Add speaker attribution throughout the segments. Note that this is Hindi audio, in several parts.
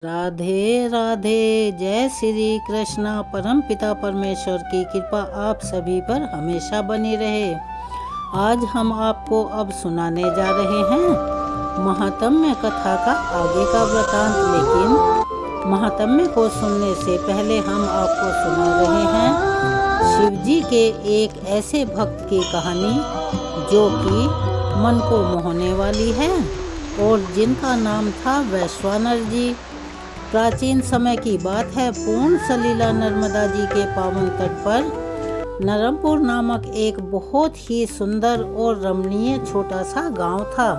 Speaker 1: राधे राधे। जय श्री कृष्णा। परम पिता परमेश्वर की कृपा आप सभी पर हमेशा बनी रहे। आज हम आपको अब सुनाने जा रहे हैं महात्म्य कथा का आगे का वृतांत। लेकिन महात्म्य को सुनने से पहले हम आपको सुना रहे हैं शिवजी के एक ऐसे भक्त की कहानी जो कि मन को मोहने वाली है और जिनका नाम था वैश्वानर जी। प्राचीन समय की बात है। पूर्ण सलीला नर्मदा जी के पावन तट पर नरमपुर नामक एक बहुत ही सुंदर और रमणीय छोटा सा गांव था।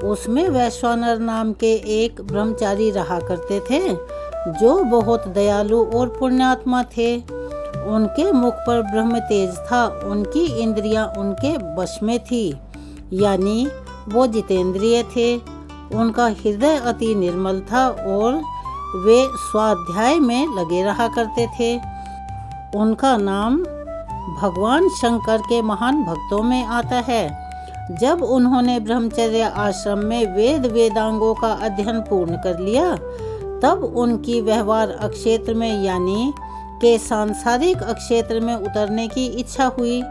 Speaker 1: उसमें वैश्वानर नाम के एक ब्रह्मचारी रहा करते थे जो बहुत दयालु और पुण्यात्मा थे। उनके मुख पर ब्रह्म तेज था। उनकी इंद्रियां उनके वश में थी, यानी वो जितेंद्रिय थे। उनका हृदय अति निर्मल था और वे स्वाध्याय में लगे रहा करते थे। उनका नाम भगवान शंकर के महान भक्तों में आता है। जब उन्होंने ब्रह्मचर्य आश्रम में वेदांगों का अध्ययन पूर्ण कर लिया, तब उनकी व्यवहार अक्षेत्र में यानी के सांसारिक अक्षेत्र में उतरने की इच्छा हुई।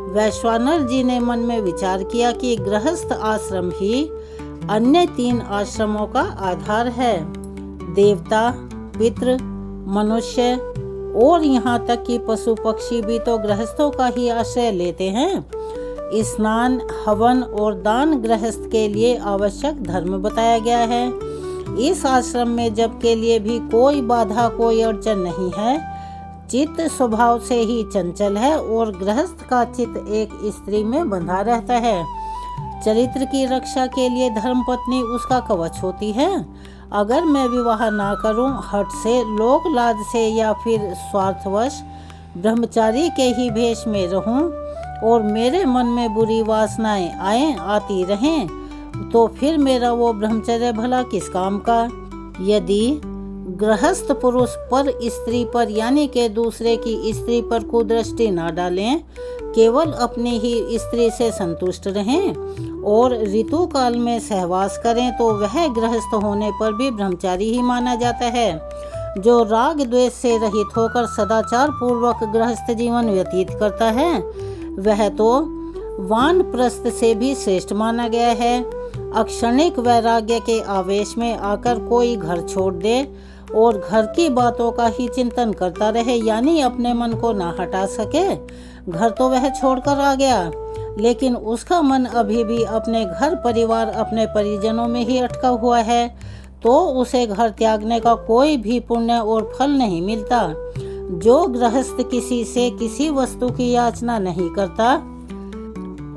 Speaker 1: वैश्वानर जी ने मन में विचार किया कि गृहस्थ आश्रम ही अन्य 3 आश्रमों का आधार है। देवता, पितृ, मनुष्य और यहाँ तक कि पशु पक्षी भी तो गृहस्थों का ही आश्रय लेते हैं। स्नान, हवन और दान गृहस्थ के लिए आवश्यक धर्म बताया गया है। इस आश्रम में जब के लिए भी कोई बाधा, कोई अड़चन नहीं है। चित्त स्वभाव से ही चंचल है और गृहस्थ का चित्त एक स्त्री में बंधा रहता है। चरित्र की रक्षा के लिए धर्मपत्नी उसका कवच होती है। अगर मैं विवाह ना करूं, हठ से, लोक लाज से या फिर स्वार्थवश ब्रह्मचारी के ही भेष में रहूं और मेरे मन में बुरी वासनाएं आती रहें, तो फिर मेरा वो ब्रह्मचर्य भला किस काम का। यदि गृहस्थ पुरुष पर स्त्री पर यानी के दूसरे की स्त्री पर कुदृष्टि ना डालें, केवल अपनी ही स्त्री से संतुष्ट रहें और ऋतु काल में सहवास करें, तो वह गृहस्थ होने पर भी ब्रह्मचारी ही माना जाता है। जो राग द्वेष से रहित होकर सदाचार पूर्वक गृहस्थ जीवन व्यतीत करता है, वह तो वानप्रस्थ से भी श्रेष्ठ माना गया है। अक्षणिक वैराग्य के आवेश में आकर कोई घर छोड़ दे और घर की बातों का ही चिंतन करता रहे, यानी अपने मन को ना हटा सके। घर तो वह छोड़कर आ गया, लेकिन उसका मन अभी भी अपने घर परिवार, अपने परिजनों में ही अटका हुआ है, तो उसे घर त्यागने का कोई भी पुण्य और फल नहीं मिलता। जो गृहस्थ किसी से किसी वस्तु की याचना नहीं करता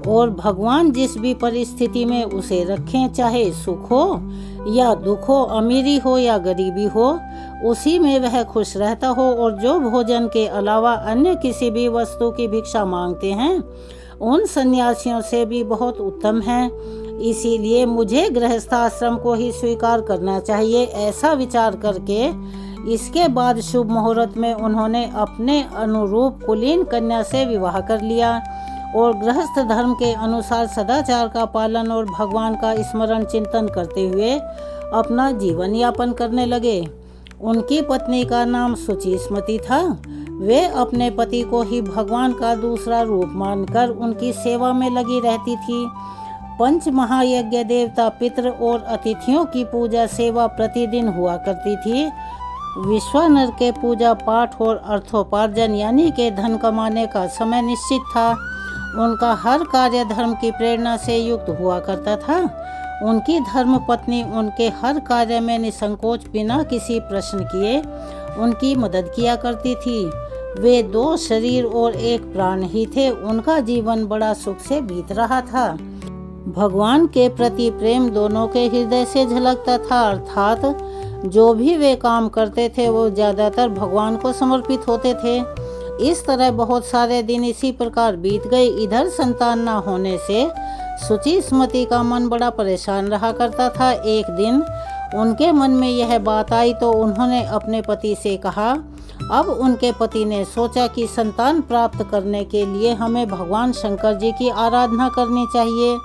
Speaker 1: और भगवान जिस भी परिस्थिति में उसे रखें, चाहे सुख हो या दुख हो, अमीरी हो या गरीबी हो, उसी में वह खुश रहता हो। और जो भोजन के अलावा अन्य किसी भी वस्तु की भिक्षा मांगते हैं, उन सन्यासियों से भी बहुत उत्तम है। इसीलिए मुझे गृहस्थाश्रम को ही स्वीकार करना चाहिए। ऐसा विचार करके इसके बाद शुभ मुहूर्त में उन्होंने अपने अनुरूप कुलीन कन्या से विवाह कर लिया और गृहस्थ धर्म के अनुसार सदाचार का पालन और भगवान का स्मरण चिंतन करते हुए अपना जीवन यापन करने लगे। उनकी पत्नी का नाम सुचिस्मती था। वे अपने पति को ही भगवान का दूसरा रूप मानकर उनकी सेवा में लगी रहती थी। 5 महायज्ञ, देवता, पितृ और अतिथियों की पूजा सेवा प्रतिदिन हुआ करती थी। विश्वानर के पूजा पाठ और अर्थोपार्जन यानी के धन कमाने का समय निश्चित था। उनका हर कार्य धर्म की प्रेरणा से युक्त हुआ करता था। उनकी धर्म पत्नी उनके हर कार्य में निसंकोच बिना किसी प्रश्न किए उनकी मदद किया करती थी। वे 2 शरीर और 1 प्राण ही थे। उनका जीवन बड़ा सुख से बीत रहा था। भगवान के प्रति प्रेम दोनों के हृदय से झलकता था, अर्थात जो भी वे काम करते थे वो ज्यादातर भगवान को समर्पित होते थे। इस तरह बहुत सारे दिन इसी प्रकार बीत गए। इधर संतान न होने से सुचिस्मती का मन बड़ा परेशान रहा करता था। एक दिन उनके मन में यह बात आई तो उन्होंने अपने पति से कहा। अब उनके पति ने सोचा कि संतान प्राप्त करने के लिए हमें भगवान शंकर जी की आराधना करनी चाहिए।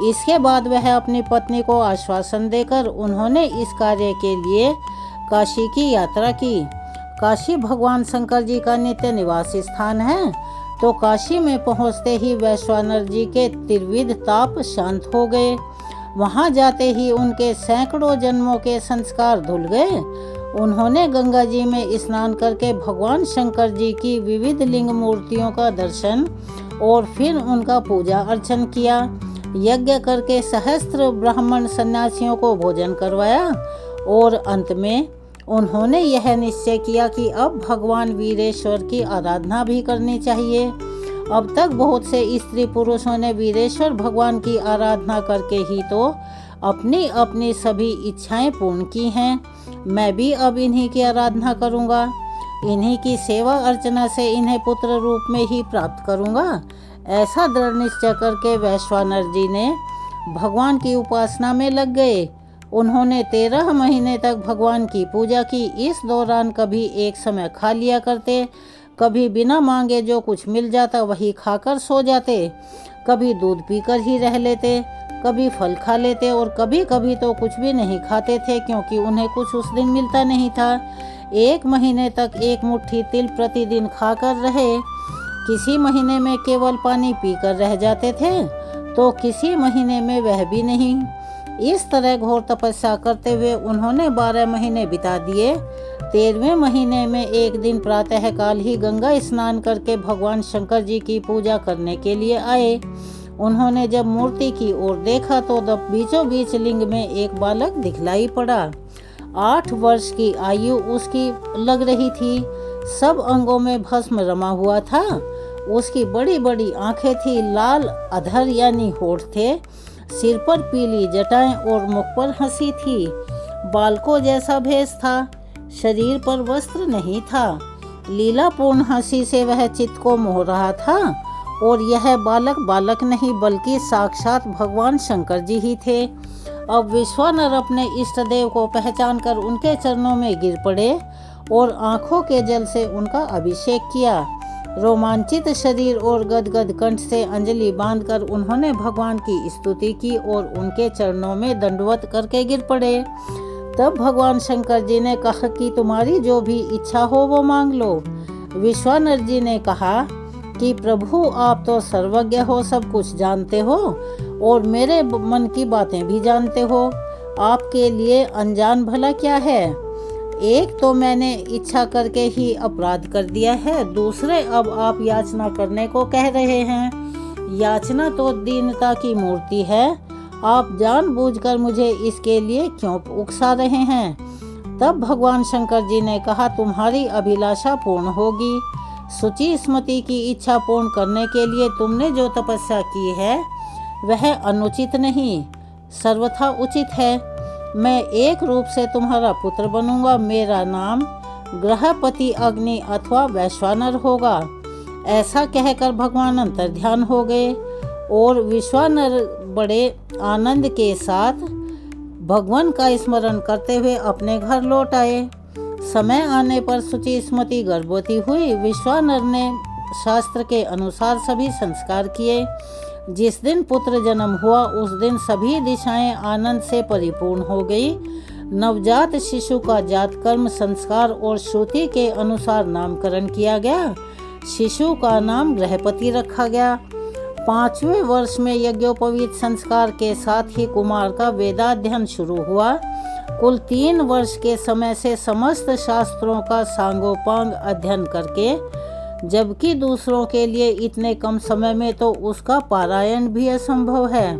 Speaker 1: इसके बाद वह अपनी पत्नी को आश्वासन देकर उन्होंने इस कार्य के लिए काशी की यात्रा की। काशी भगवान शंकर जी का नित्य निवास स्थान है, तो काशी में पहुंचते ही वैश्वानर जी के त्रिविध ताप शांत हो गए। वहां जाते ही उनके सैकड़ों जन्मों के संस्कार धुल गए। उन्होंने गंगा जी में स्नान करके भगवान शंकर जी की विविध लिंग मूर्तियों का दर्शन और फिर उनका पूजा अर्चन किया। यज्ञ करके सहस्त्र ब्राह्मण सन्यासियों को भोजन करवाया और अंत में उन्होंने यह निश्चय किया कि अब भगवान वीरेश्वर की आराधना भी करनी चाहिए। अब तक बहुत से स्त्री पुरुषों ने वीरेश्वर भगवान की आराधना करके ही तो अपनी अपनी सभी इच्छाएं पूर्ण की हैं। मैं भी अब इन्हीं की आराधना करूंगा, इन्हीं की सेवा अर्चना से इन्हें पुत्र रूप में ही प्राप्त करूंगा। ऐसा दृढ़ निश्चय करके वैश्वानर जी ने भगवान की उपासना में लग गए। उन्होंने 13 महीने तक भगवान की पूजा की। इस दौरान कभी एक समय खा लिया करते, कभी बिना मांगे जो कुछ मिल जाता वही खाकर सो जाते, कभी दूध पीकर ही रह लेते, कभी फल खा लेते और कभी कभी तो कुछ भी नहीं खाते थे, क्योंकि उन्हें कुछ उस दिन मिलता नहीं था। 1 महीने तक 1 मुट्ठी तिल प्रतिदिन खाकर रहे। किसी महीने में केवल पानी पीकर रह जाते थे, तो किसी महीने में वह भी नहीं। इस तरह घोर तपस्या करते हुए उन्होंने 12 महीने बिता दिए। 13वें महीने में एक दिन प्रातःकाल ही गंगा स्नान करके भगवान शंकर जी की पूजा करने के लिए आए। उन्होंने जब मूर्ति की ओर देखा तो बीचों बीच लिंग में एक बालक दिखलाई पड़ा। 8 वर्ष की आयु उसकी लग रही थी। सब अंगों में भस्म रमा हुआ था। उसकी बड़ी बड़ी आंखें थी, लाल अधर यानी होठ थे, सिर पर पीली जटाएं और मुख पर हंसी थी। बालकों जैसा भेष था, शरीर पर वस्त्र नहीं था। लीलापूर्ण हंसी से वह चित्त को मोह रहा था। और यह बालक बालक नहीं बल्कि साक्षात भगवान शंकर जी ही थे। अब विश्वानर अपने इष्ट देव को पहचान कर उनके चरणों में गिर पड़े और आंखों के जल से उनका अभिषेक किया। रोमांचित शरीर और गदगद कंठ से अंजलि बांधकर उन्होंने भगवान की स्तुति की और उनके चरणों में दंडवत करके गिर पड़े। तब भगवान शंकर जी ने कहा कि तुम्हारी जो भी इच्छा हो वो मांग लो। विश्वानर जी ने कहा कि प्रभु आप तो सर्वज्ञ हो, सब कुछ जानते हो और मेरे मन की बातें भी जानते हो। आपके लिए अनजान भला क्या है? एक तो मैंने इच्छा करके ही अपराध कर दिया है, दूसरे अब आप याचना करने को कह रहे हैं। याचना तो दीनता की मूर्ति है। आप जानबूझकर मुझे इसके लिए क्यों उकसा रहे हैं? तब भगवान शंकर जी ने कहा तुम्हारी अभिलाषा पूर्ण होगी। शुचि स्मृति की इच्छा पूर्ण करने के लिए तुमने जो तपस्या की है वह अनुचित नहीं, सर्वथा उचित है। मैं एक रूप से तुम्हारा पुत्र बनूंगा। मेरा नाम ग्रहपति अग्नि अथवा वैश्वानर होगा। ऐसा कहकर भगवान अंतर्ध्यान हो गए और विश्वानर बड़े आनंद के साथ भगवान का स्मरण करते हुए अपने घर लौट आए। समय आने पर शुचि स्मृति गर्भवती हुई। विश्वानर ने शास्त्र के अनुसार सभी संस्कार किए। जिस दिन पुत्र जन्म हुआ उस दिन सभी दिशाएं आनंद से परिपूर्ण हो गई। नवजात शिशु का जात कर्म संस्कार और श्रुति के अनुसार नामकरण किया गया। शिशु का नाम ग्रहपति रखा गया। 5वें वर्ष में यज्ञोपवीत संस्कार के साथ ही कुमार का वेदाध्ययन शुरू हुआ। कुल 3 वर्ष के समय से समस्त शास्त्रों का सांगोपांग अध्ययन करके, जबकि दूसरों के लिए इतने कम समय में तो उसका पारायण भी असंभव है,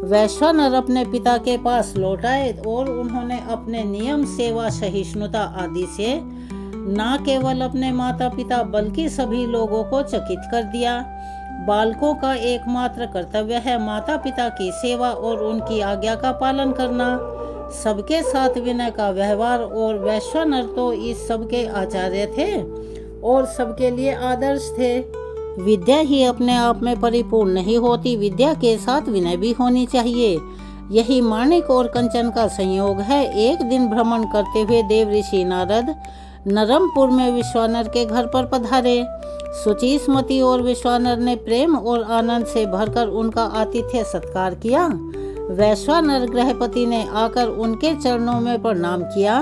Speaker 1: वैश्वानर अपने पिता के पास लौट आए और उन्होंने अपने नियम, सेवा, सहिष्णुता आदि से न केवल अपने माता पिता बल्कि सभी लोगों को चकित कर दिया। बालकों का एकमात्र कर्तव्य है माता पिता की सेवा और उनकी आज्ञा का पालन करना, सबके साथ विनय का व्यवहार। और वैश्वानर तो इस सब के आचार्य थे और सबके लिए आदर्श थे। विद्या ही अपने आप में परिपूर्ण नहीं होती, विद्या के साथ विनय भी होनी चाहिए। यही माणिक और कंचन का संयोग है। एक दिन भ्रमण करते हुए देव ऋषि नारद नरमपुर में विश्वानर के घर पर पधारे। शुचि स्मृति और विश्वानर ने प्रेम और आनंद से भरकर उनका आतिथ्य सत्कार किया। वैश्वानर गृहपति ने आकर उनके चरणों में प्रणाम किया।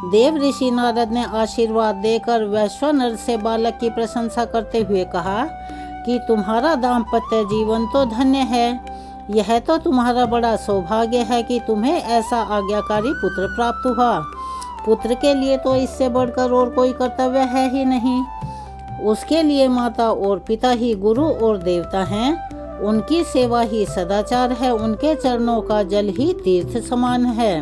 Speaker 1: देव ऋषि नारद ने आशीर्वाद देकर वैश्वानर से बालक की प्रशंसा करते हुए कहा कि तुम्हारा दाम्पत्य जीवन तो धन्य है। यह तो तुम्हारा बड़ा सौभाग्य है कि तुम्हें ऐसा आज्ञाकारी पुत्र प्राप्त हुआ। पुत्र के लिए तो इससे बढ़कर और कोई कर्तव्य है ही नहीं। उसके लिए माता और पिता ही गुरु और देवता हैं। उनकी सेवा ही सदाचार है। उनके चरणों का जल ही तीर्थ समान है।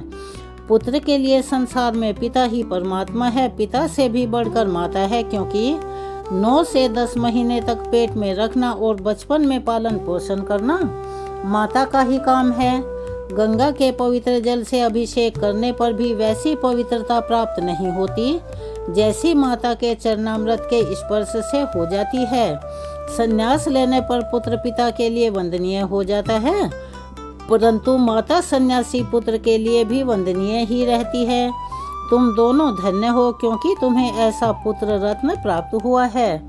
Speaker 1: पुत्र के लिए संसार में पिता ही परमात्मा है। पिता से भी बढ़कर माता है, क्योंकि 9 से 10 महीने तक पेट में रखना और बचपन में पालन पोषण करना माता का ही काम है। गंगा के पवित्र जल से अभिषेक करने पर भी वैसी पवित्रता प्राप्त नहीं होती जैसी माता के चरणामृत के स्पर्श से हो जाती है। संन्यास लेने पर पुत्र पिता के लिए वंदनीय हो जाता है, परंतु माता सन्यासी पुत्र के लिए भी वंदनीय ही रहती है। तुम दोनों धन्य हो, क्योंकि तुम्हें ऐसा पुत्र रत्न प्राप्त हुआ है।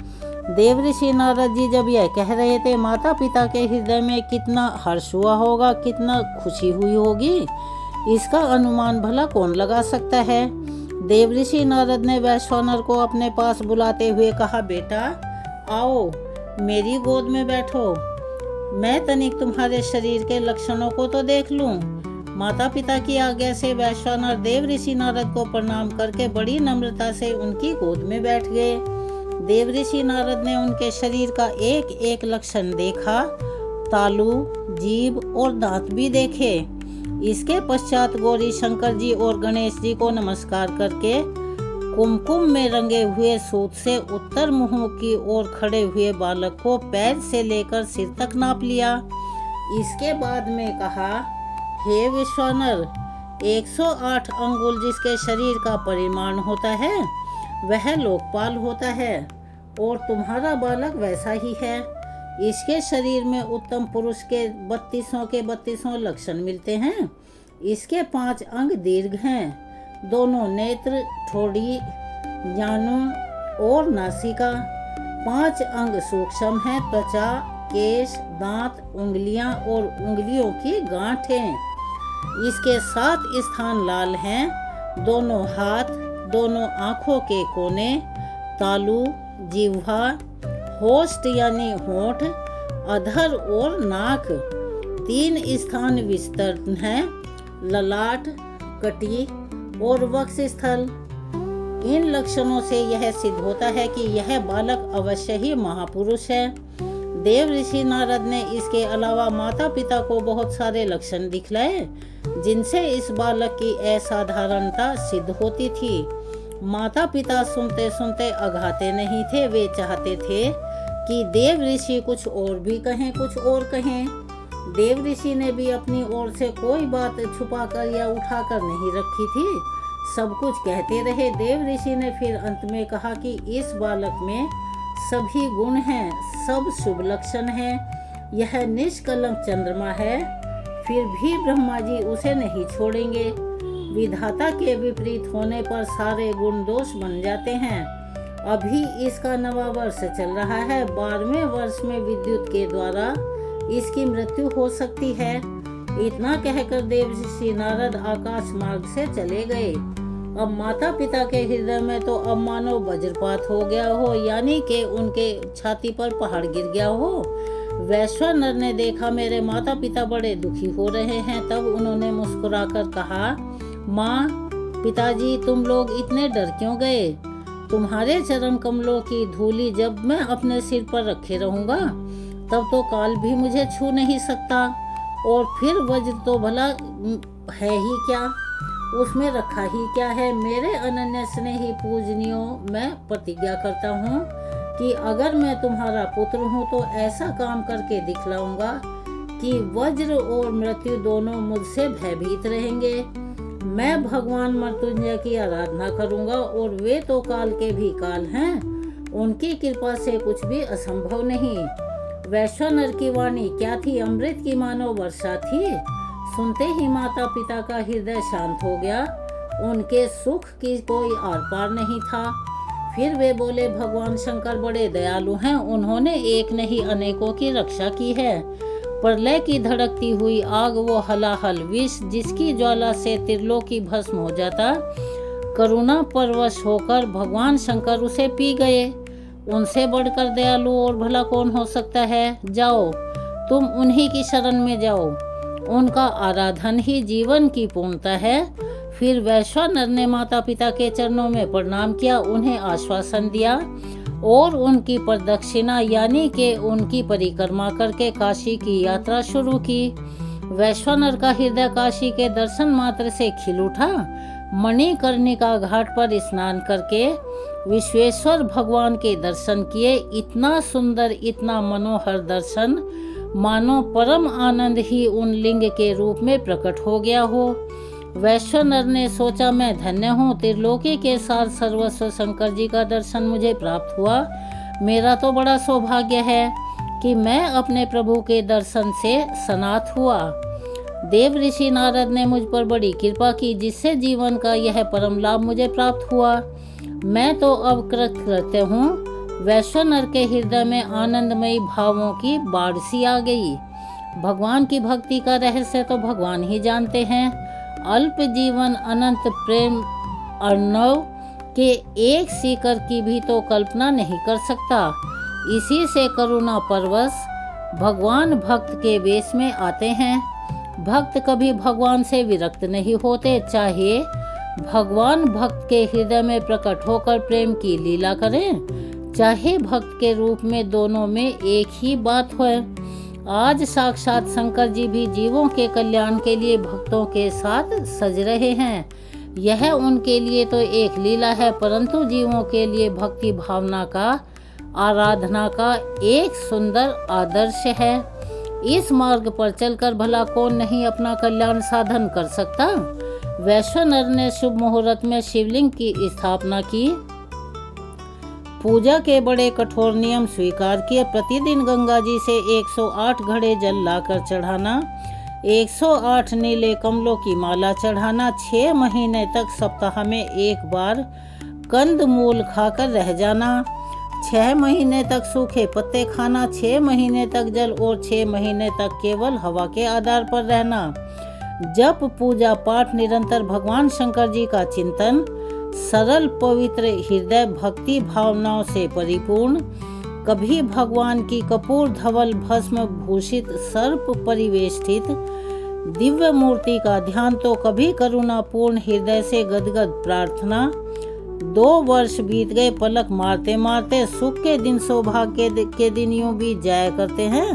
Speaker 1: देव ऋषि नारद जी जब यह कह रहे थे, माता पिता के हृदय में कितना हर्ष हुआ होगा, कितना खुशी हुई होगी, इसका अनुमान भला कौन लगा सकता है। देव ऋषि नारद ने वैश्वानर को अपने पास बुलाते हुए कहा, बेटा आओ, मेरी गोद में बैठो। मैं तनिक तुम्हारे शरीर के लक्षणों को तो देख लूं। माता पिता की आज्ञा से वैश्वानर देव ऋषि नारद को प्रणाम करके बड़ी नम्रता से उनकी गोद में बैठ गए। देव ऋषि नारद ने उनके शरीर का एक एक लक्षण देखा, तालु, जीभ और दांत भी देखे। इसके पश्चात गौरी शंकर जी और गणेश जी को नमस्कार करके कुमकुम में रंगे हुए सूत से उत्तर मुंह की ओर खड़े हुए बालक को पैर से लेकर सिर तक नाप लिया। इसके बाद में कहा, हे विश्वानर, 108 अंगुल जिसके शरीर का परिमाण होता है वह लोकपाल होता है, और तुम्हारा बालक वैसा ही है। इसके शरीर में उत्तम पुरुष के 32 लक्षण मिलते हैं। इसके 5 अंग दीर्घ हैं, दोनों नेत्र, ठोड़ी, जानु और नासिका। 5 अंग सूक्ष्म हैं, त्वचा, केश, दांत, उंगलियां और उंगलियों की गांठें। इसके 7 स्थान लाल हैं, दोनों हाथ, दोनों आँखों के कोने, तालु, जिह्वा, होस्ट यानी होंठ, अधर और नाक। 3 स्थान विस्तृत हैं, ललाट, कटी और वक्ष स्थल। इन लक्षणों से यह सिद्ध होता है कि यह बालक अवश्य ही महापुरुष है। देव ऋषि नारद ने इसके अलावा माता पिता को बहुत सारे लक्षण दिखलाए, जिनसे इस बालक की असाधारणता सिद्ध होती थी। माता पिता सुनते सुनते अघाते नहीं थे। वे चाहते थे कि देव ऋषि कुछ और भी कहें, कुछ और कहें। देव ऋषि ने भी अपनी ओर से कोई बात छुपाकर या उठाकर नहीं रखी थी, सब कुछ कहते रहे। देव ऋषि ने फिर अंत में कहा कि इस बालक में सभी गुण हैं, सब शुभ लक्षण हैं। यह निष्कलंक चंद्रमा है, फिर भी ब्रह्मा जी उसे नहीं छोड़ेंगे। विधाता के विपरीत होने पर सारे गुण दोष बन जाते हैं। अभी इसका 9वां वर्ष चल रहा है। 12वें वर्ष में विद्युत के द्वारा इसकी मृत्यु हो सकती है। इतना कहकर देव ऋषि नारद आकाश मार्ग से चले गए। अब माता पिता के हृदय में तो अब मानो वज्रपात हो गया हो, यानी कि उनके छाती पर पहाड़ गिर गया हो। वैश्वानर ने देखा मेरे माता पिता बड़े दुखी हो रहे हैं, तब उन्होंने मुस्कुराकर कहा, माँ, पिताजी, तुम लोग इतने डर क्यों गए? तुम्हारे चरण कमलों की धूली जब मैं अपने सिर पर रखे रहूंगा, तब तो काल भी मुझे छू नहीं सकता। और फिर वज्र तो भला है ही क्या, उसमें रखा ही क्या है। मेरे अनन्य स्नेही पूजनियों, मैं प्रतिज्ञा करता हूँ कि अगर मैं तुम्हारा पुत्र हूँ तो ऐसा काम करके दिखलाऊंगा कि वज्र और मृत्यु दोनों मुझसे भयभीत रहेंगे। मैं भगवान मृत्युंजय की आराधना करूंगा, और वे तो काल के भी काल हैं, उनकी कृपा से कुछ भी असंभव नहीं। वैश्वानर की वाणी क्या थी, अमृत की मानो वर्षा थी। सुनते ही माता पिता का हृदय शांत हो गया। उनके सुख की कोई आर पार नहीं था। फिर वे बोले, भगवान शंकर बड़े दयालु हैं, उन्होंने एक नहीं अनेकों की रक्षा की है। प्रलय की धड़कती हुई आग, वो हलाहल विष जिसकी ज्वाला से त्रिलोकी भस्म हो जाता, करुणा परवश होकर भगवान शंकर उसे पी गए। उनसे बढ़कर दयालु और भला कौन हो सकता है। जाओ, तुम उन्हीं की शरण में जाओ, उनका आराधन ही जीवन की पूर्णता है। फिर वैश्वानर ने माता पिता के चरणों में प्रणाम किया, उन्हें आश्वासन दिया और उनकी प्रदक्षिणा यानी कि उनकी परिक्रमा करके काशी की यात्रा शुरू की। वैश्वानर का हृदय काशी के दर्शन मात्र से खिल उठा। मणिकर्णिका घाट पर स्नान करके विश्वेश्वर भगवान के दर्शन किए। इतना सुंदर, इतना मनोहर दर्शन, मानो परम आनंद ही उन लिंग के रूप में प्रकट हो गया हो। वैश्वानर ने सोचा, मैं धन्य हूँ, त्रिलोकी के सार सर्वस्व शंकर जी का दर्शन मुझे प्राप्त हुआ। मेरा तो बड़ा सौभाग्य है कि मैं अपने प्रभु के दर्शन से सनाथ हुआ। देव ऋषि नारद ने मुझ पर बड़ी कृपा की, जिससे जीवन का यह परम लाभ मुझे प्राप्त हुआ। मैं तो अब कृतकृत्य हूँ। वैश्वानर के हृदय में आनंदमयी भावों की बाढ़ सी आ गई। भगवान की भक्ति का रहस्य तो भगवान ही जानते हैं। अल्प जीवन अनंत प्रेम अर्णव के एक सीकर की भी तो कल्पना नहीं कर सकता। इसी से करुणा परवश भगवान भक्त के वेश में आते हैं। भक्त कभी भगवान से विरक्त नहीं होते, चाहे भगवान भक्त के हृदय में प्रकट होकर प्रेम की लीला करें, चाहे भक्त के रूप में, दोनों में एक ही बात हो। आज साक्षात शंकर जी भी जीवों के कल्याण के लिए भक्तों के साथ सज रहे हैं। यह उनके लिए तो एक लीला है, परंतु जीवों के लिए भक्ति भावना का, आराधना का एक सुंदर आदर्श है। इस मार्ग पर चलकर भला कौन नहीं अपना कल्याण साधन कर सकता। वैश्वानर ने शुभ मुहूर्त में शिवलिंग की स्थापना की, पूजा के बड़े कठोर नियम स्वीकार किए। प्रतिदिन गंगा जी से 108 घड़े जल लाकर चढ़ाना, 108 नीले कमलों की माला चढ़ाना, 6 महीने तक सप्ताह में एक बार कंद मूल खाकर रह जाना, 6 महीने तक सूखे पत्ते खाना, 6 महीने तक जल और 6 महीने तक केवल हवा के आधार पर रहना। जप, पूजा पाठ, निरंतर भगवान शंकर जी का चिंतन, सरल पवित्र हृदय भक्ति भावनाओं से परिपूर्ण, कभी भगवान की कपूर धवल भस्म भूषित सर्प परिवेष्टित दिव्य मूर्ति का ध्यान, तो कभी करुणापूर्ण हृदय से गदगद प्रार्थना। 2 वर्ष बीत गए, पलक मारते मारते। सुख के दिन, सौभाग्य के दिन यूं बीत जाया करते हैं।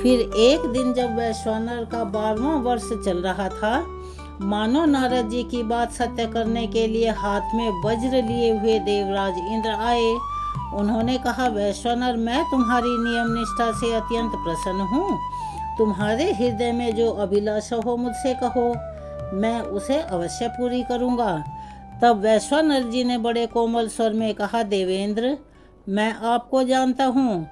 Speaker 1: फिर एक दिन जब वैश्वानर का 12वां वर्ष चल रहा था, मानो नारद जी की बात सत्य करने के लिए हाथ में वज्र लिए हुए देवराज इंद्र आए। उन्होंने कहा, वैश्वानर, मैं तुम्हारी नियम निष्ठा से अत्यंत प्रसन्न हूँ। तुम्हारे हृदय में जो अभिलाषा हो मुझसे कहो, मैं उसे अवश्य पूरी करूँगा। तब वैश्वानर जी ने बड़े कोमल स्वर में कहा, देवेंद्र, मैं आपको जानता हूँ,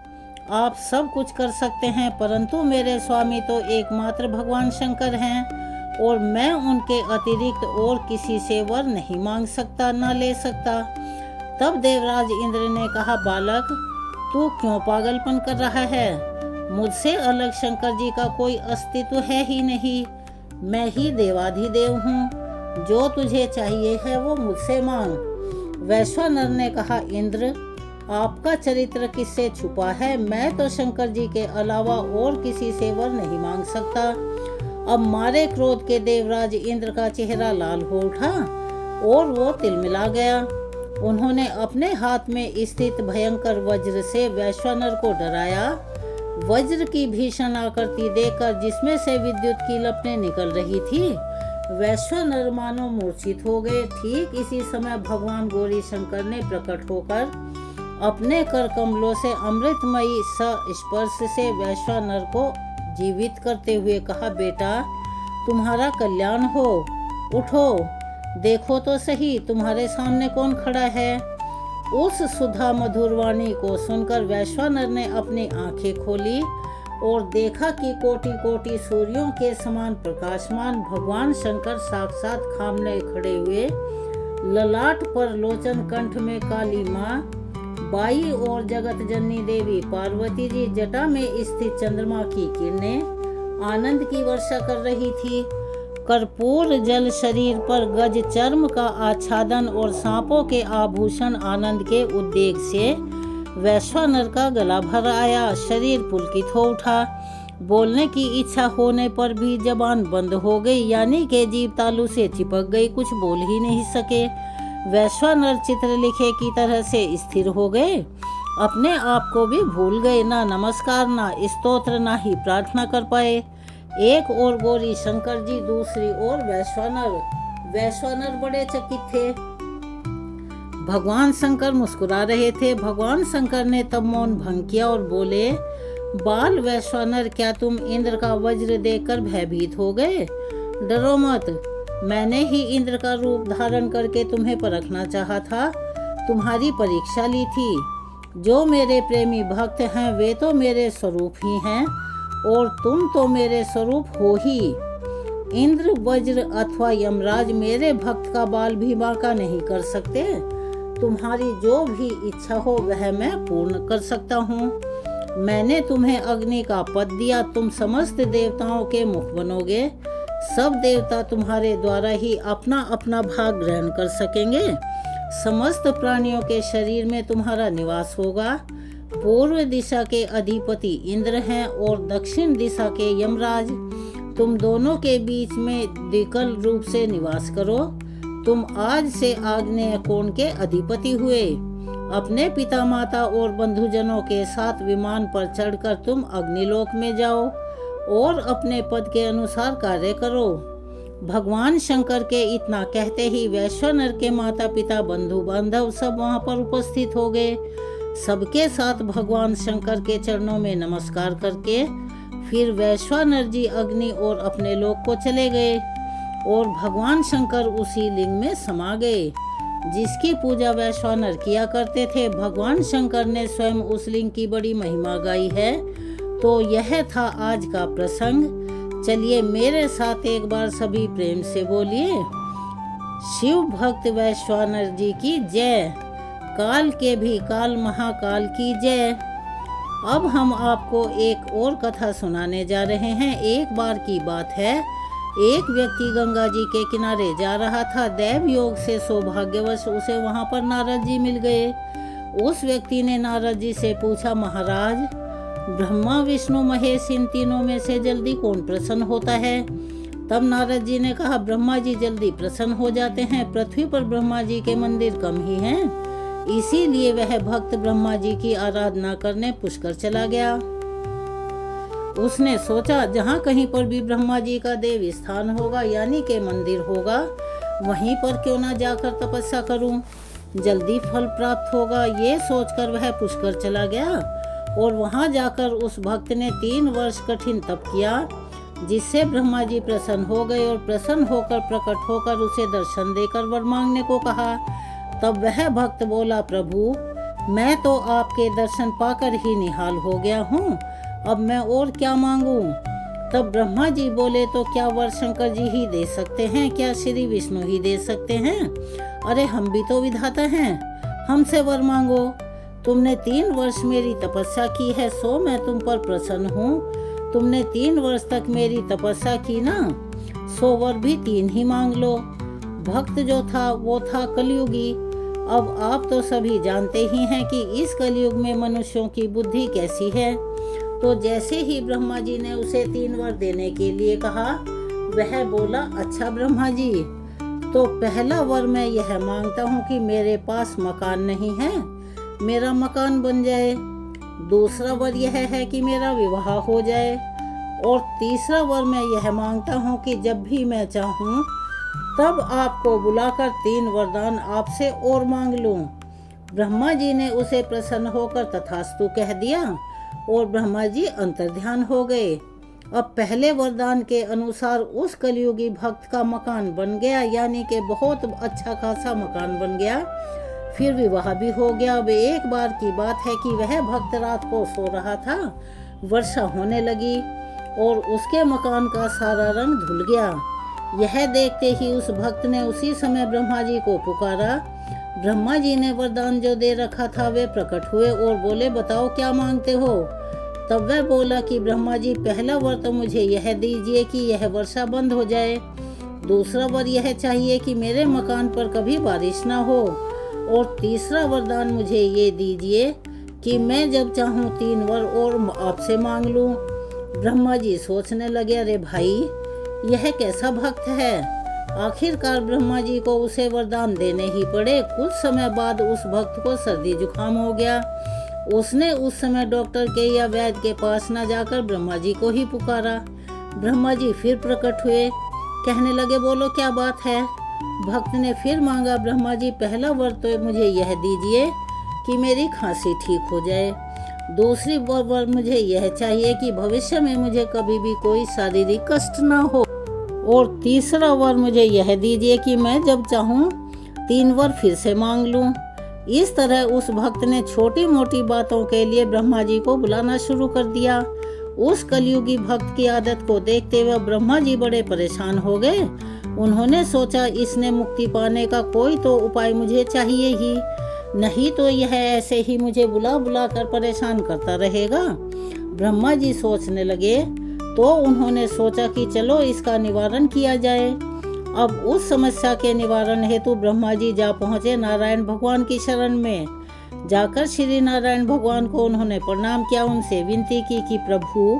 Speaker 1: आप सब कुछ कर सकते हैं, परंतु मेरे स्वामी तो एकमात्र भगवान शंकर हैं और मैं उनके अतिरिक्त और किसी से वर नहीं मांग सकता, न ले सकता। तब देवराज इंद्र ने कहा, बालक, तू क्यों पागलपन कर रहा है? मुझसे अलग शंकर जी का कोई अस्तित्व है ही नहीं। मैं ही देवाधिदेव हूँ। जो तुझे चाहिए है वो मुझसे मांग। वैश्वानर ने कहा, इंद्र, आपका चरित्र किससे छुपा है? मैं तो शंकर जी के अलावा और किसी से वर नहीं मांग सकता। अब मारे क्रोध के देवराज इंद्र का चेहरा लाल हो उठा और वो तिलमिला गया। उन्होंने अपने हाथ में स्थित भयंकर वज्र से वैश्वानर को डराया। वज्र की भीषण आकृति देखकर, जिसमें से विद्युत की लपटें निकल रही थी, वैश्वानर मानो मूर्छित हो गए। ठीक इसी समय भगवान गौरी शंकर ने प्रकट होकर अपने कर कमलों से अमृतमयी स्पर्श से वैश्वानर को जीवित करते हुए कहा, बेटा, तुम्हारा कल्याण हो, उठो, देखो तो सही तुम्हारे सामने कौन खड़ा है। उस सुधा मधुर वाणी को सुनकर वैश्वानर ने अपनी आंखें खोली और देखा कि कोटि कोटि सूर्यों के समान प्रकाशमान भगवान शंकर साक्षात सामने खड़े हुए। ललाट पर लोचन, कंठ में काली माँ, बाई और जगत जननी देवी पार्वती जी, जटा में स्थित चंद्रमा की किरणें आनंद की वर्षा कर रही थी। कर्पूर जल शरीर पर गज चर्म का आच्छादन और सांपों के आभूषण आनंद के उद्वेग से वैश्वानर का गला भर आया। शरीर पुलकित हो उठा। बोलने की इच्छा होने पर भी जबान बंद हो गई, यानी कि जीभ तालू से चिपक गई, कुछ बोल ही नहीं सके। वैश्वानर चित्रलिखे की तरह से स्थिर हो गए। अपने आप को भी भूल गए। ना नमस्कार, ना स्तोत्र, ना ही प्रार्थना कर पाए। एक और गौरी शंकर जी, दूसरी ओर वैश्वानर बड़े चकित थे। भगवान शंकर मुस्कुरा रहे थे। भगवान शंकर ने तब मौन भंग किया और बोले, बाल वैश्वानर, क्या तुम इंद्र का वज्र देखकर भयभीत हो गए? डरो मत, मैंने ही इंद्र का रूप धारण करके तुम्हें परखना चाहा था, तुम्हारी परीक्षा ली थी। जो मेरे प्रेमी भक्त हैं वे तो मेरे स्वरूप ही हैं और तुम तो मेरे स्वरूप हो ही। इंद्र, वज्र अथवा यमराज मेरे भक्त का बाल भी बांका नहीं कर सकते। तुम्हारी जो भी इच्छा हो वह मैं पूर्ण कर सकता हूँ। मैंने तुम्हें अग्नि का पद दिया, तुम समस्त देवताओं के मुख बनोगे। सब देवता तुम्हारे द्वारा ही अपना अपना भाग ग्रहण कर सकेंगे। समस्त प्राणियों के शरीर में तुम्हारा निवास होगा। पूर्व दिशा के अधिपति इंद्र हैं और दक्षिण दिशा के यमराज। तुम दोनों के बीच में द्विकल रूप से निवास करो। तुम आज से आग्नेय कोण के अधिपति हुए। अपने पिता माता और बंधुजनों के साथ विमान पर चढ़कर तुम अग्निलोक में जाओ और अपने पद के अनुसार कार्य करो। भगवान शंकर के इतना कहते ही वैश्वानर के माता पिता, बंधु बांधव सब वहां पर उपस्थित हो गए। सबके साथ भगवान शंकर के चरणों में नमस्कार करके फिर वैश्वानर जी अग्नि और अपने लोक को चले गए और भगवान शंकर उसी लिंग में समा गए जिसकी पूजा वैश्वानर किया करते थे। भगवान शंकर ने स्वयं उस लिंग की बड़ी महिमा गाई है। तो यह था आज का प्रसंग। चलिए मेरे साथ एक बार सभी प्रेम से बोलिए, शिव भक्त वैश्वानर जी की जय। काल के भी काल महाकाल की जय। अब हम आपको एक और कथा सुनाने जा रहे हैं। एक बार की बात है, एक व्यक्ति गंगा जी के किनारे जा रहा था। दैव योग से सौभाग्यवश उसे वहां पर नारद जी मिल गए। उस व्यक्ति ने नारद जी से पूछा, महाराज, ब्रह्मा विष्णु महेश इन तीनों में से जल्दी कौन प्रसन्न होता है? तब नारद जी ने कहा, ब्रह्मा जी जल्दी प्रसन्न हो जाते हैं। पृथ्वी पर ब्रह्मा जी के मंदिर कम ही हैं, इसीलिए वह भक्त ब्रह्मा जी की आराधना करने पुष्कर चला गया। उसने सोचा, जहाँ कहीं पर भी ब्रह्मा जी का देव स्थान होगा यानी के मंदिर होगा, वहीं पर क्यों ना जाकर तपस्या करूं, जल्दी फल प्राप्त होगा। ये सोचकर वह पुष्कर चला गया और वहां जाकर उस भक्त ने 3 वर्ष कठिन तप किया, जिससे ब्रह्मा जी प्रसन्न हो गए और प्रसन्न होकर प्रकट होकर उसे दर्शन देकर वर मांगने को कहा। तब वह भक्त बोला, प्रभु, मैं तो आपके दर्शन पाकर ही निहाल हो गया हूँ, अब मैं और क्या मांगूं? तब ब्रह्मा जी बोले, तो क्या वर शंकर जी ही दे सकते हैं? क्या श्री विष्णु ही दे सकते हैं? अरे हम भी तो विधाता हैं, हमसे वर मांगो। तुमने 3 वर्ष मेरी तपस्या की है, सो मैं तुम पर प्रसन्न हूँ। तुमने 3 वर्ष तक मेरी तपस्या की ना, सो वर भी 3 ही मांग लो। भक्त जो था वो था कलयुगी। अब आप तो सभी जानते ही हैं कि इस कलयुग में मनुष्यों की बुद्धि कैसी है। तो जैसे ही ब्रह्मा जी ने उसे 3 वर देने के लिए कहा, वह बोला, अच्छा ब्रह्मा जी, तो पहला वर मैं यह मांगता हूँ कि मेरे पास मकान नहीं है, मेरा मकान बन जाए। दूसरा वर यह है कि मेरा विवाह हो जाए। और तीसरा वर मैं यह मांगता हूँ कि जब भी मैं चाहूँ तब आपको बुलाकर 3 वरदान आपसे और मांग लूं। ब्रह्मा जी ने उसे प्रसन्न होकर तथास्तु कह दिया और ब्रह्मा जी अंतर्ध्यान हो गए। अब पहले वरदान के अनुसार उस कलयुगी भक्त का मकान बन गया, यानी कि बहुत अच्छा खासा मकान बन गया। फिर विवाह भी हो गया। अब एक बार की बात है कि वह भक्त रात को सो रहा था, वर्षा होने लगी और उसके मकान का सारा रंग धुल गया। यह देखते ही उस भक्त ने उसी समय ब्रह्मा जी को पुकारा। ब्रह्मा जी ने वरदान जो दे रखा था वे प्रकट हुए और बोले, बताओ क्या मांगते हो? तब वह बोला कि ब्रह्मा जी, पहला वर तो मुझे यह दीजिए कि यह वर्षा बंद हो जाए। दूसरा वर यह चाहिए कि मेरे मकान पर कभी बारिश ना हो, और तीसरा वरदान मुझे ये दीजिए कि मैं जब चाहूँ 3 वर और आपसे मांग लूँ। ब्रह्मा जी सोचने लगे, अरे भाई यह कैसा भक्त है। आखिरकार ब्रह्मा जी को उसे वरदान देने ही पड़े। कुछ समय बाद उस भक्त को सर्दी जुकाम हो गया। उसने उस समय डॉक्टर के या वैद्य के पास न जाकर ब्रह्मा जी को ही पुकारा। ब्रह्मा जी फिर प्रकट हुए, कहने लगे, बोलो क्या बात है। भक्त ने फिर मांगा, ब्रह्मा जी पहला वर तो मुझे यह दीजिए कि मेरी खांसी ठीक हो जाए। दूसरी वर मुझे यह चाहिए कि भविष्य में मुझे कभी भी कोई शारीरिक कष्ट ना हो, और तीसरा वर मुझे यह दीजिए कि मैं जब चाहूँ 3 वर फिर से मांग लूँ। इस तरह उस भक्त ने छोटी मोटी बातों के लिए ब्रह्मा जी को बुलाना शुरू कर दिया। उस कलयुगी भक्त की आदत को देखते हुए ब्रह्मा जी बड़े परेशान हो गए। उन्होंने सोचा, इसने मुक्ति पाने का कोई तो उपाय मुझे चाहिए ही, नहीं तो यह ऐसे ही मुझे बुला बुला कर परेशान करता रहेगा। ब्रह्मा जी सोचने लगे, तो उन्होंने सोचा कि चलो इसका निवारण किया जाए। अब उस समस्या के निवारण हेतु ब्रह्मा जी जा पहुँचे नारायण भगवान की शरण में। जाकर श्री नारायण भगवान को उन्होंने प्रणाम किया, उनसे विनती की कि प्रभु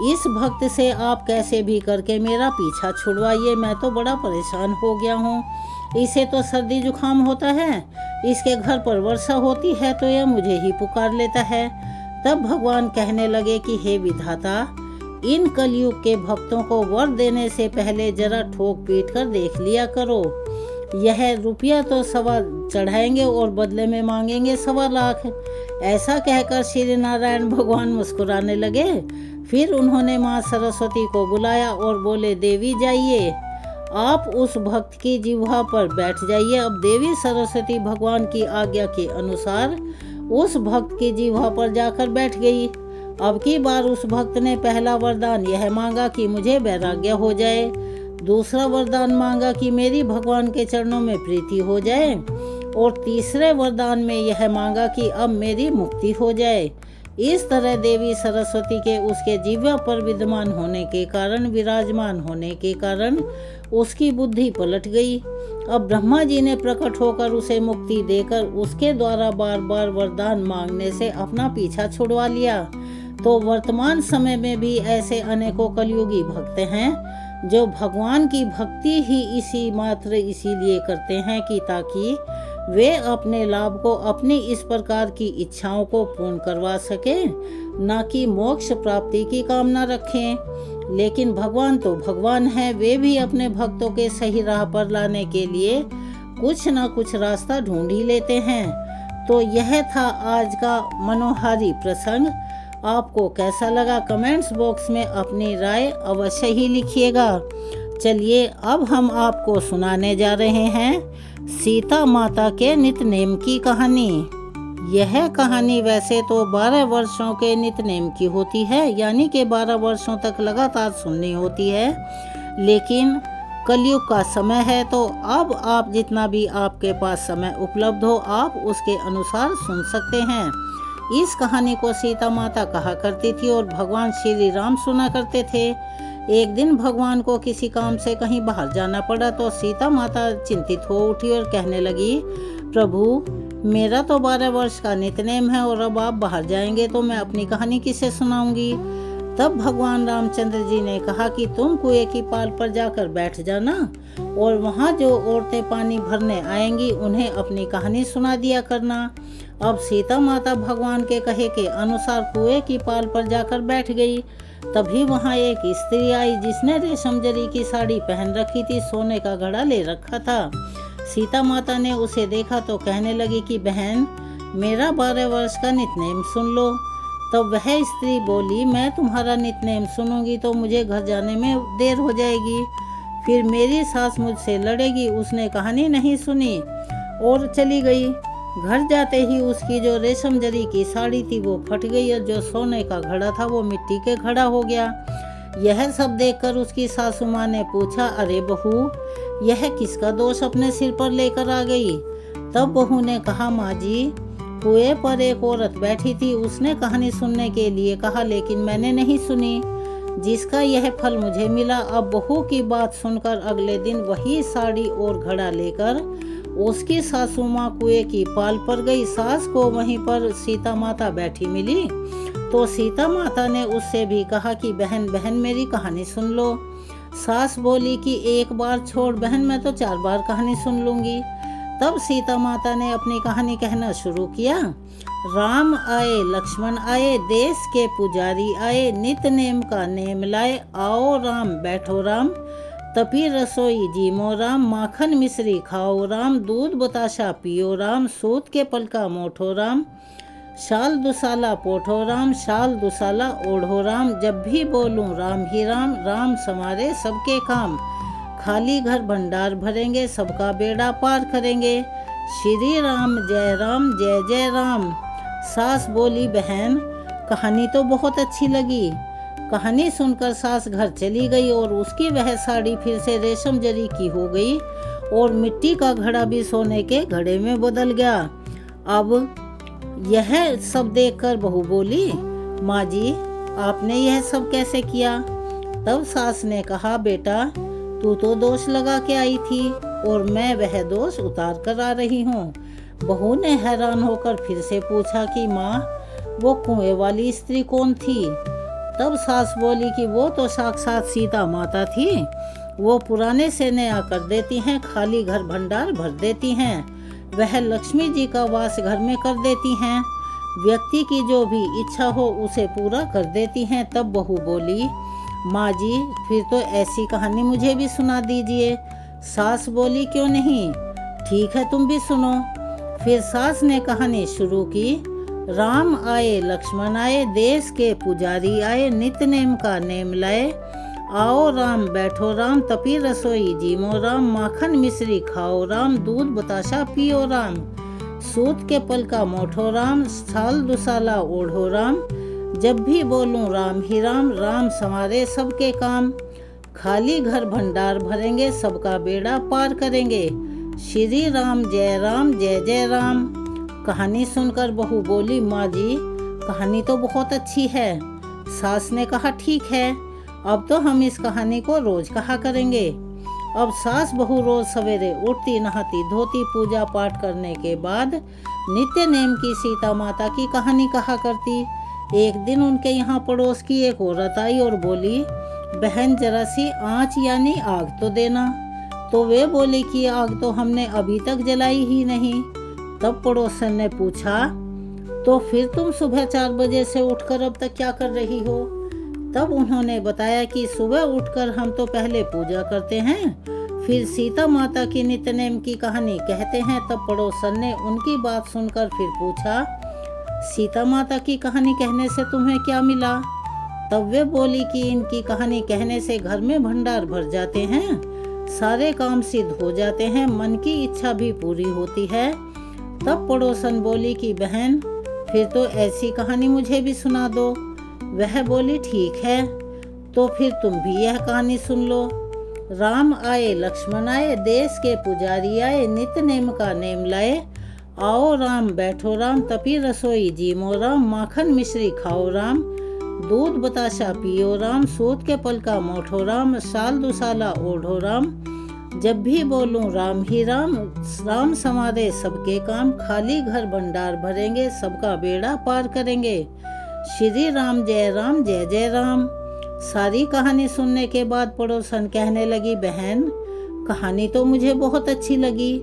Speaker 1: इस भक्त से आप कैसे भी करके मेरा पीछा छुड़वाइए, मैं तो बड़ा परेशान हो गया हूँ। इसे तो सर्दी जुकाम होता है, इसके घर पर वर्षा होती है तो यह मुझे ही पुकार लेता है। तब भगवान कहने लगे कि हे विधाता, इन कलयुग के भक्तों को वर देने से पहले जरा ठोक पीट कर देख लिया करो। यह रुपया तो 1.25 चढ़ाएंगे और बदले में मांगेंगे 1.25 लाख। ऐसा कहकर श्री नारायण भगवान मुस्कुराने लगे। फिर उन्होंने माँ सरस्वती को बुलाया और बोले, देवी जाइए, आप उस भक्त की जिह्वा पर बैठ जाइए। अब देवी सरस्वती भगवान की आज्ञा के अनुसार उस भक्त की जिह्वा पर जाकर बैठ गई। अब की बार उस भक्त ने पहला वरदान यह मांगा कि मुझे वैराग्य हो जाए। दूसरा वरदान मांगा कि मेरी भगवान के चरणों में प्रीति हो जाए, और तीसरे वरदान में यह मांगा कि अब मेरी मुक्ति हो जाए। इस तरह देवी सरस्वती के उसके जिह्वा पर विद्यमान होने के कारण, विराजमान होने के कारण उसकी बुद्धि पलट गई। अब ब्रह्मा जी ने प्रकट होकर उसे मुक्ति देकर उसके द्वारा बार बार वरदान मांगने से अपना पीछा छुड़वा लिया। तो वर्तमान समय में भी ऐसे अनेकों कलयुगी भक्त हैं जो भगवान की भक्ति ही इसीलिए करते हैं कि ताकि वे अपने लाभ को अपनी इस प्रकार की इच्छाओं को पूर्ण करवा सके, ना कि मोक्ष प्राप्ति की कामना रखें। लेकिन भगवान तो भगवान है, वे भी अपने भक्तों के सही राह पर लाने के लिए कुछ न कुछ रास्ता ढूंढ ही लेते हैं। तो यह था आज का मनोहारी प्रसंग। आपको कैसा लगा कमेंट्स बॉक्स में अपनी राय अवश्य ही लिखिएगा। चलिए अब हम आपको सुनाने जा रहे हैं सीता माता के नितनेम की कहानी। यह कहानी वैसे तो 12 वर्षों के नितनेम की होती है, यानी कि 12 वर्षों तक लगातार सुननी होती है, लेकिन कलयुग का समय है तो अब आप जितना भी आपके पास समय उपलब्ध हो आप उसके अनुसार सुन सकते हैं। इस कहानी को सीता माता कहा करती थी और भगवान श्री राम सुना करते थे। एक दिन भगवान को किसी काम से कहीं बाहर जाना पड़ा तो सीता माता चिंतित हो उठी और कहने लगी, प्रभु मेरा तो 12 वर्ष का नितनेम है और अब आप बाहर जाएंगे तो मैं अपनी कहानी किसे सुनाऊंगी। तब भगवान रामचंद्र जी ने कहा कि तुम कुएं की पाल पर जाकर बैठ जाना और वहाँ जो औरतें पानी भरने आएंगी उन्हें अपनी कहानी सुना दिया करना। अब सीता माता भगवान के कहे के अनुसार कुएं की पाल पर जाकर बैठ गई। तभी वहाँ एक स्त्री आई जिसने रेशम जरी की साड़ी पहन रखी थी, सोने का घड़ा ले रखा था। सीता माता ने उसे देखा तो कहने लगी कि बहन मेरा 12 वर्ष का नितनेम सुन लो। तब वह स्त्री बोली, मैं तुम्हारा नितनेम सुनूंगी तो मुझे घर जाने में देर हो जाएगी, फिर मेरी सास मुझसे लड़ेगी। उसने कहानी नहीं सुनी और चली गई। घर जाते ही उसकी जो रेशम जरी की साड़ी थी वो फट गई और जो सोने का घड़ा था वो मिट्टी के घड़ा हो गया। यह सब देखकर उसकी सासू माँ ने पूछा, अरे बहू यह किसका दोष अपने सिर पर लेकर आ गई। तब बहू ने कहा, माँ जी कुएं पर एक औरत बैठी थी, उसने कहानी सुनने के लिए कहा लेकिन मैंने नहीं सुनी। जिसका यह फल मुझे मिला। अब बहू की बात सुनकर अगले दिन वही साड़ी और घड़ा लेकर उसकी सासू माँ कुएं की पाल पर गई। सास को वहीं पर सीता माता बैठी मिली तो सीता माता ने उससे भी कहा कि बहन बहन मेरी कहानी सुन लो। सास बोली कि एक बार छोड़ बहन, मैं तो 4 बार कहानी सुन लूंगी। तब सीता माता ने अपनी कहानी कहना शुरू किया। राम आए लक्ष्मण आए, देश के पुजारी आए, नित नेम का नेम लाए। आओ राम बैठो राम, तपी रसोई जीमो राम, माखन मिश्री खाओ राम, दूध बताशा पियो राम, सूत के पलका मोठो राम, शाल दुसाला पोठो राम, शाल दुसाला ओढ़ो राम। जब भी बोलूं राम ही राम, राम समारे सबके काम, खाली घर भंडार भरेंगे, सबका बेड़ा पार करेंगे। श्री राम जय जय राम। सास बोली बहन कहानी तो बहुत अच्छी लगी। कहानी सुनकर सास घर चली गई और उसकी वह साड़ी फिर से रेशम जरी की हो गई और मिट्टी का घड़ा भी सोने के घड़े में बदल गया। अब यह सब देखकर बहू बोली, माँ जी आपने यह सब कैसे किया? तब सास ने कहा, बेटा तू तो दोष लगा के आई थी और मैं वह दोष उतार कर आ रही हूँ। बहू ने हैरान होकर फिर से पूछा कि माँ वो कुएं वाली स्त्री कौन थी? तब सास बोली कि वो तो साक्षात सीता माता थी। वो पुराने से नया कर देती हैं, खाली घर भंडार भर देती हैं। वह लक्ष्मी जी का वास घर में कर देती हैं। व्यक्ति की जो भी इच्छा हो उसे पूरा कर देती हैं। तब बहू बोली, माँ जी फिर तो ऐसी कहानी मुझे भी सुना दीजिए। सास बोली, क्यों नहीं, ठीक है तुम भी सुनो। फिर सास ने कहानी शुरू की। राम आए लक्ष्मण आए, देश के पुजारी आए, नित नेम का नेम लाए। आओ राम बैठो राम, तपी रसोई जीमो राम, माखन मिश्री खाओ राम, दूध बताशा पियो राम, सूत के पलका मोठो राम, साल दुसाला ओढ़ो राम। जब भी बोलूं राम ही राम, राम संवारे सबके काम, खाली घर भंडार भरेंगे, सबका बेड़ा पार करेंगे। श्री राम जय जय राम। कहानी सुनकर बहू बोली, माँ जी कहानी तो बहुत अच्छी है। सास ने कहा, ठीक है अब तो हम इस कहानी को रोज कहा करेंगे। अब सास बहू रोज सवेरे उठती, नहाती धोती, पूजा पाठ करने के बाद नित्य नेम की सीता माता की कहानी कहा करती। एक दिन उनके यहाँ पड़ोस की एक औरत आई और बोली, बहन जरा सी आँच यानी आग तो देना। तो वे बोली कि आग तो हमने अभी तक जलाई ही नहीं। तब पड़ोसन ने पूछा, तो फिर तुम सुबह 4 बजे से उठकर अब तक क्या कर रही हो? तब उन्होंने बताया कि सुबह उठकर हम तो पहले पूजा करते हैं, फिर सीता माता की नित्य नेम की कहानी कहते हैं। तब पड़ोसन ने उनकी बात सुनकर फिर पूछा, सीता माता की कहानी कहने से तुम्हें क्या मिला? तब वे बोली कि इनकी कहानी कहने से घर में भंडार भर जाते हैं, सारे काम सिद्ध हो जाते हैं, मन की इच्छा भी पूरी होती है। तब पड़ोसन बोली कि बहन फिर तो ऐसी कहानी मुझे भी सुना दो। वह बोली, ठीक है तो फिर तुम भी यह कहानी सुन लो। राम आए लक्ष्मण आए, देश के पुजारी आए, नित्य नेम का नेम लाए। आओ राम बैठो राम, तपी रसोई जीमो राम, माखन मिश्री खाओ राम, दूध बताशा पियो राम, सूत के पलका मोठो राम, साल दुसाला ओढ़ो राम। जब भी बोलूं राम ही राम, राम संवारे सबके काम, खाली घर भंडार भरेंगे, सबका बेड़ा पार करेंगे। श्री राम जय जय राम। सारी कहानी सुनने के बाद पड़ोसन कहने लगी, बहन कहानी तो मुझे बहुत अच्छी लगी।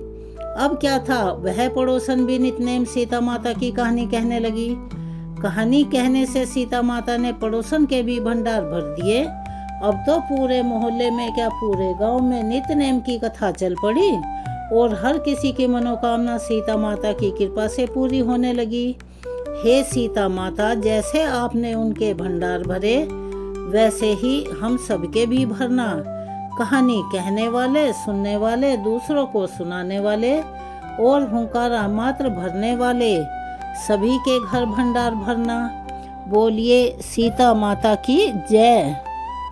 Speaker 1: अब क्या था, वह पड़ोसन भी नितनेम सीता माता की कहानी कहने लगी। कहानी कहने से सीता माता ने पड़ोसन के भी भंडार भर दिए। अब तो पूरे मोहल्ले में क्या पूरे गांव में नितनेम की कथा चल पड़ी और हर किसी की मनोकामना सीता माता की कृपा से पूरी होने लगी। हे सीता माता, जैसे आपने उनके भंडार भरे वैसे ही हम सबके भी भरना। कहानी कहने वाले, सुनने वाले, दूसरों को सुनाने वाले और हुंकारा मात्र भरने वाले सभी के घर भंडार भरना। बोलिए सीता माता की जय।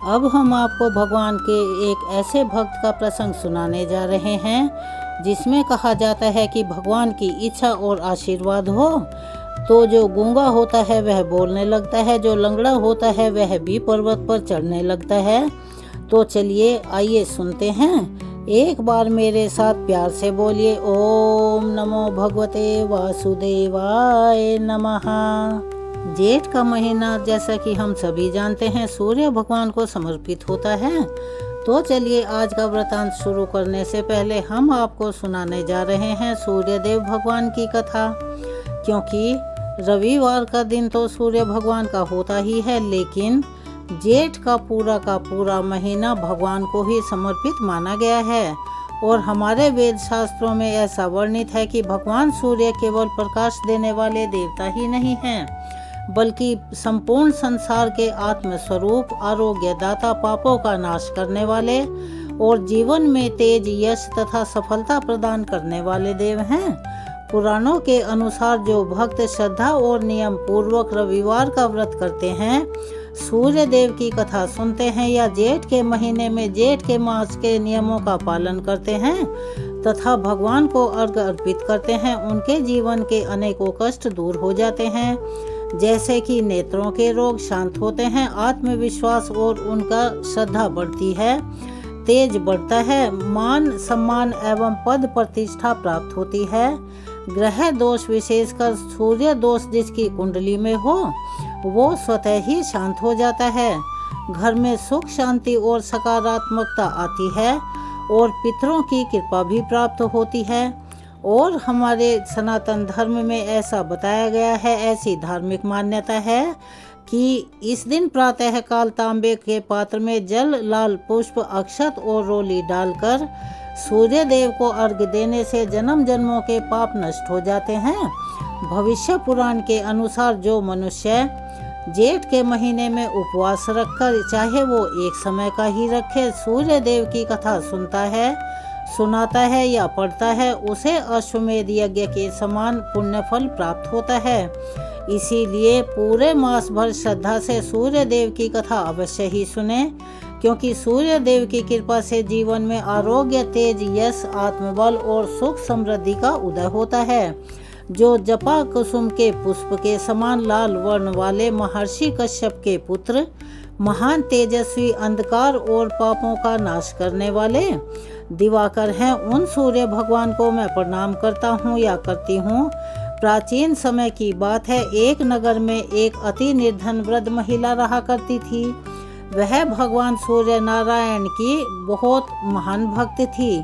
Speaker 1: अब हम आपको भगवान के एक ऐसे भक्त का प्रसंग सुनाने जा रहे हैं जिसमें कहा जाता है कि भगवान की इच्छा और आशीर्वाद हो तो जो गूंगा होता है वह बोलने लगता है, जो लंगड़ा होता है वह भी पर्वत पर चढ़ने लगता है। तो चलिए आइए सुनते हैं। एक बार मेरे साथ प्यार से बोलिए, ओम नमो भगवते वासुदेवाय नमः। जेठ का महीना जैसा कि हम सभी जानते हैं सूर्य भगवान को समर्पित होता है। तो चलिए आज का वृतांत शुरू करने से पहले हम आपको सुनाने जा रहे हैं सूर्य देव भगवान की कथा। क्योंकि रविवार का दिन तो सूर्य भगवान का होता ही है, लेकिन जेठ का पूरा महीना भगवान को ही समर्पित माना गया है। और हमारे वेद शास्त्रों में ऐसा वर्णित है कि भगवान सूर्य केवल प्रकाश देने वाले देवता ही नहीं हैं, बल्कि संपूर्ण संसार के आत्मस्वरूप, आरोग्यदाता, पापों का नाश करने वाले और जीवन में तेज, यश तथा सफलता प्रदान करने वाले देव हैं। पुराणों के अनुसार जो भक्त श्रद्धा और नियम पूर्वक रविवार का व्रत करते हैं, सूर्य देव की कथा सुनते हैं या जेठ के महीने में जेठ के मास के नियमों का पालन करते हैं तथा भगवान को अर्घ अर्पित करते हैं, उनके जीवन के अनेकों कष्ट दूर हो जाते हैं। जैसे कि नेत्रों के रोग शांत होते हैं, आत्मविश्वास और उनका श्रद्धा बढ़ती है, तेज बढ़ता है, मान सम्मान एवं पद प्रतिष्ठा प्राप्त होती है। ग्रह दोष विशेषकर सूर्य दोष जिसकी कुंडली में हो वो स्वतः ही शांत हो जाता है। घर में सुख शांति और सकारात्मकता आती है और पितरों की कृपा भी प्राप्त होती है। और हमारे सनातन धर्म में ऐसा बताया गया है, ऐसी धार्मिक मान्यता है कि इस दिन प्रातः काल तांबे के पात्र में जल, लाल पुष्प, अक्षत और रोली डालकर सूर्य देव को अर्घ्य देने से जन्म जन्मों के पाप नष्ट हो जाते हैं। भविष्य पुराण के अनुसार जो मनुष्य जेठ के महीने में उपवास रखकर, चाहे वो एक समय का ही रखे, सूर्य देव की कथा सुनता है, सुनाता है या पढ़ता है, उसे अश्वमेध यज्ञ के समान पुण्य फल प्राप्त होता है। इसीलिए पूरे मास भर श्रद्धा से सूर्य देव की कथा अवश्य ही सुने, क्योंकि सूर्य देव की कृपा से जीवन में आरोग्य, तेज, यश, आत्मबल और सुख समृद्धि का उदय होता है। जो जपा कुसुम के पुष्प के समान लाल वर्ण वाले महर्षि कश्यप के पुत्र, महान तेजस्वी, अंधकार और पापों का नाश करने वाले दिवाकर हैं, उन सूर्य भगवान को मैं प्रणाम करता हूँ या करती हूँ। प्राचीन समय की बात है, एक नगर में एक अति निर्धन वृद्ध महिला रहा करती थी। वह भगवान सूर्य नारायण की बहुत महान भक्त थी।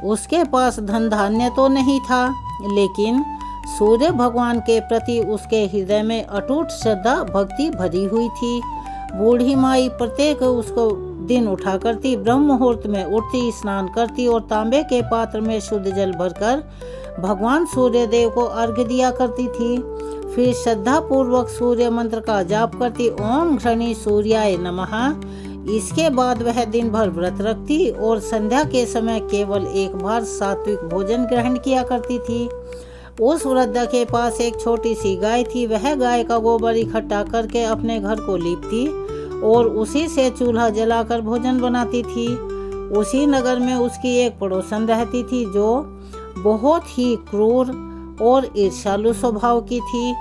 Speaker 1: उसके पास धन धान्य तो नहीं था, लेकिन सूर्य भगवान के प्रति उसके हृदय में अटूट श्रद्धा भक्ति भरी हुई थी। बूढ़ी माई प्रत्येक उसको दिन उठा करती, ब्रह्म मुहूर्त में उठती, स्नान करती और तांबे के पात्र में शुद्ध जल भरकर भगवान सूर्य देव को अर्घ्य दिया करती थी। फिर श्रद्धा पूर्वक सूर्य मंत्र का जाप करती, ओम घृणी सूर्याय नमः। इसके बाद वह दिन भर व्रत रखती और संध्या के समय केवल एक बार सात्विक भोजन ग्रहण किया करती थी। उस वृद्धा के पास एक छोटी सी गाय थी। वह गाय का गोबर इकट्ठा करके अपने घर को लीपती और उसी से चूल्हा जलाकर भोजन बनाती थी। उसी नगर में उसकी एक पड़ोसन रहती थी जो बहुत ही क्रूर और ईर्ष्यालु स्वभाव की थी।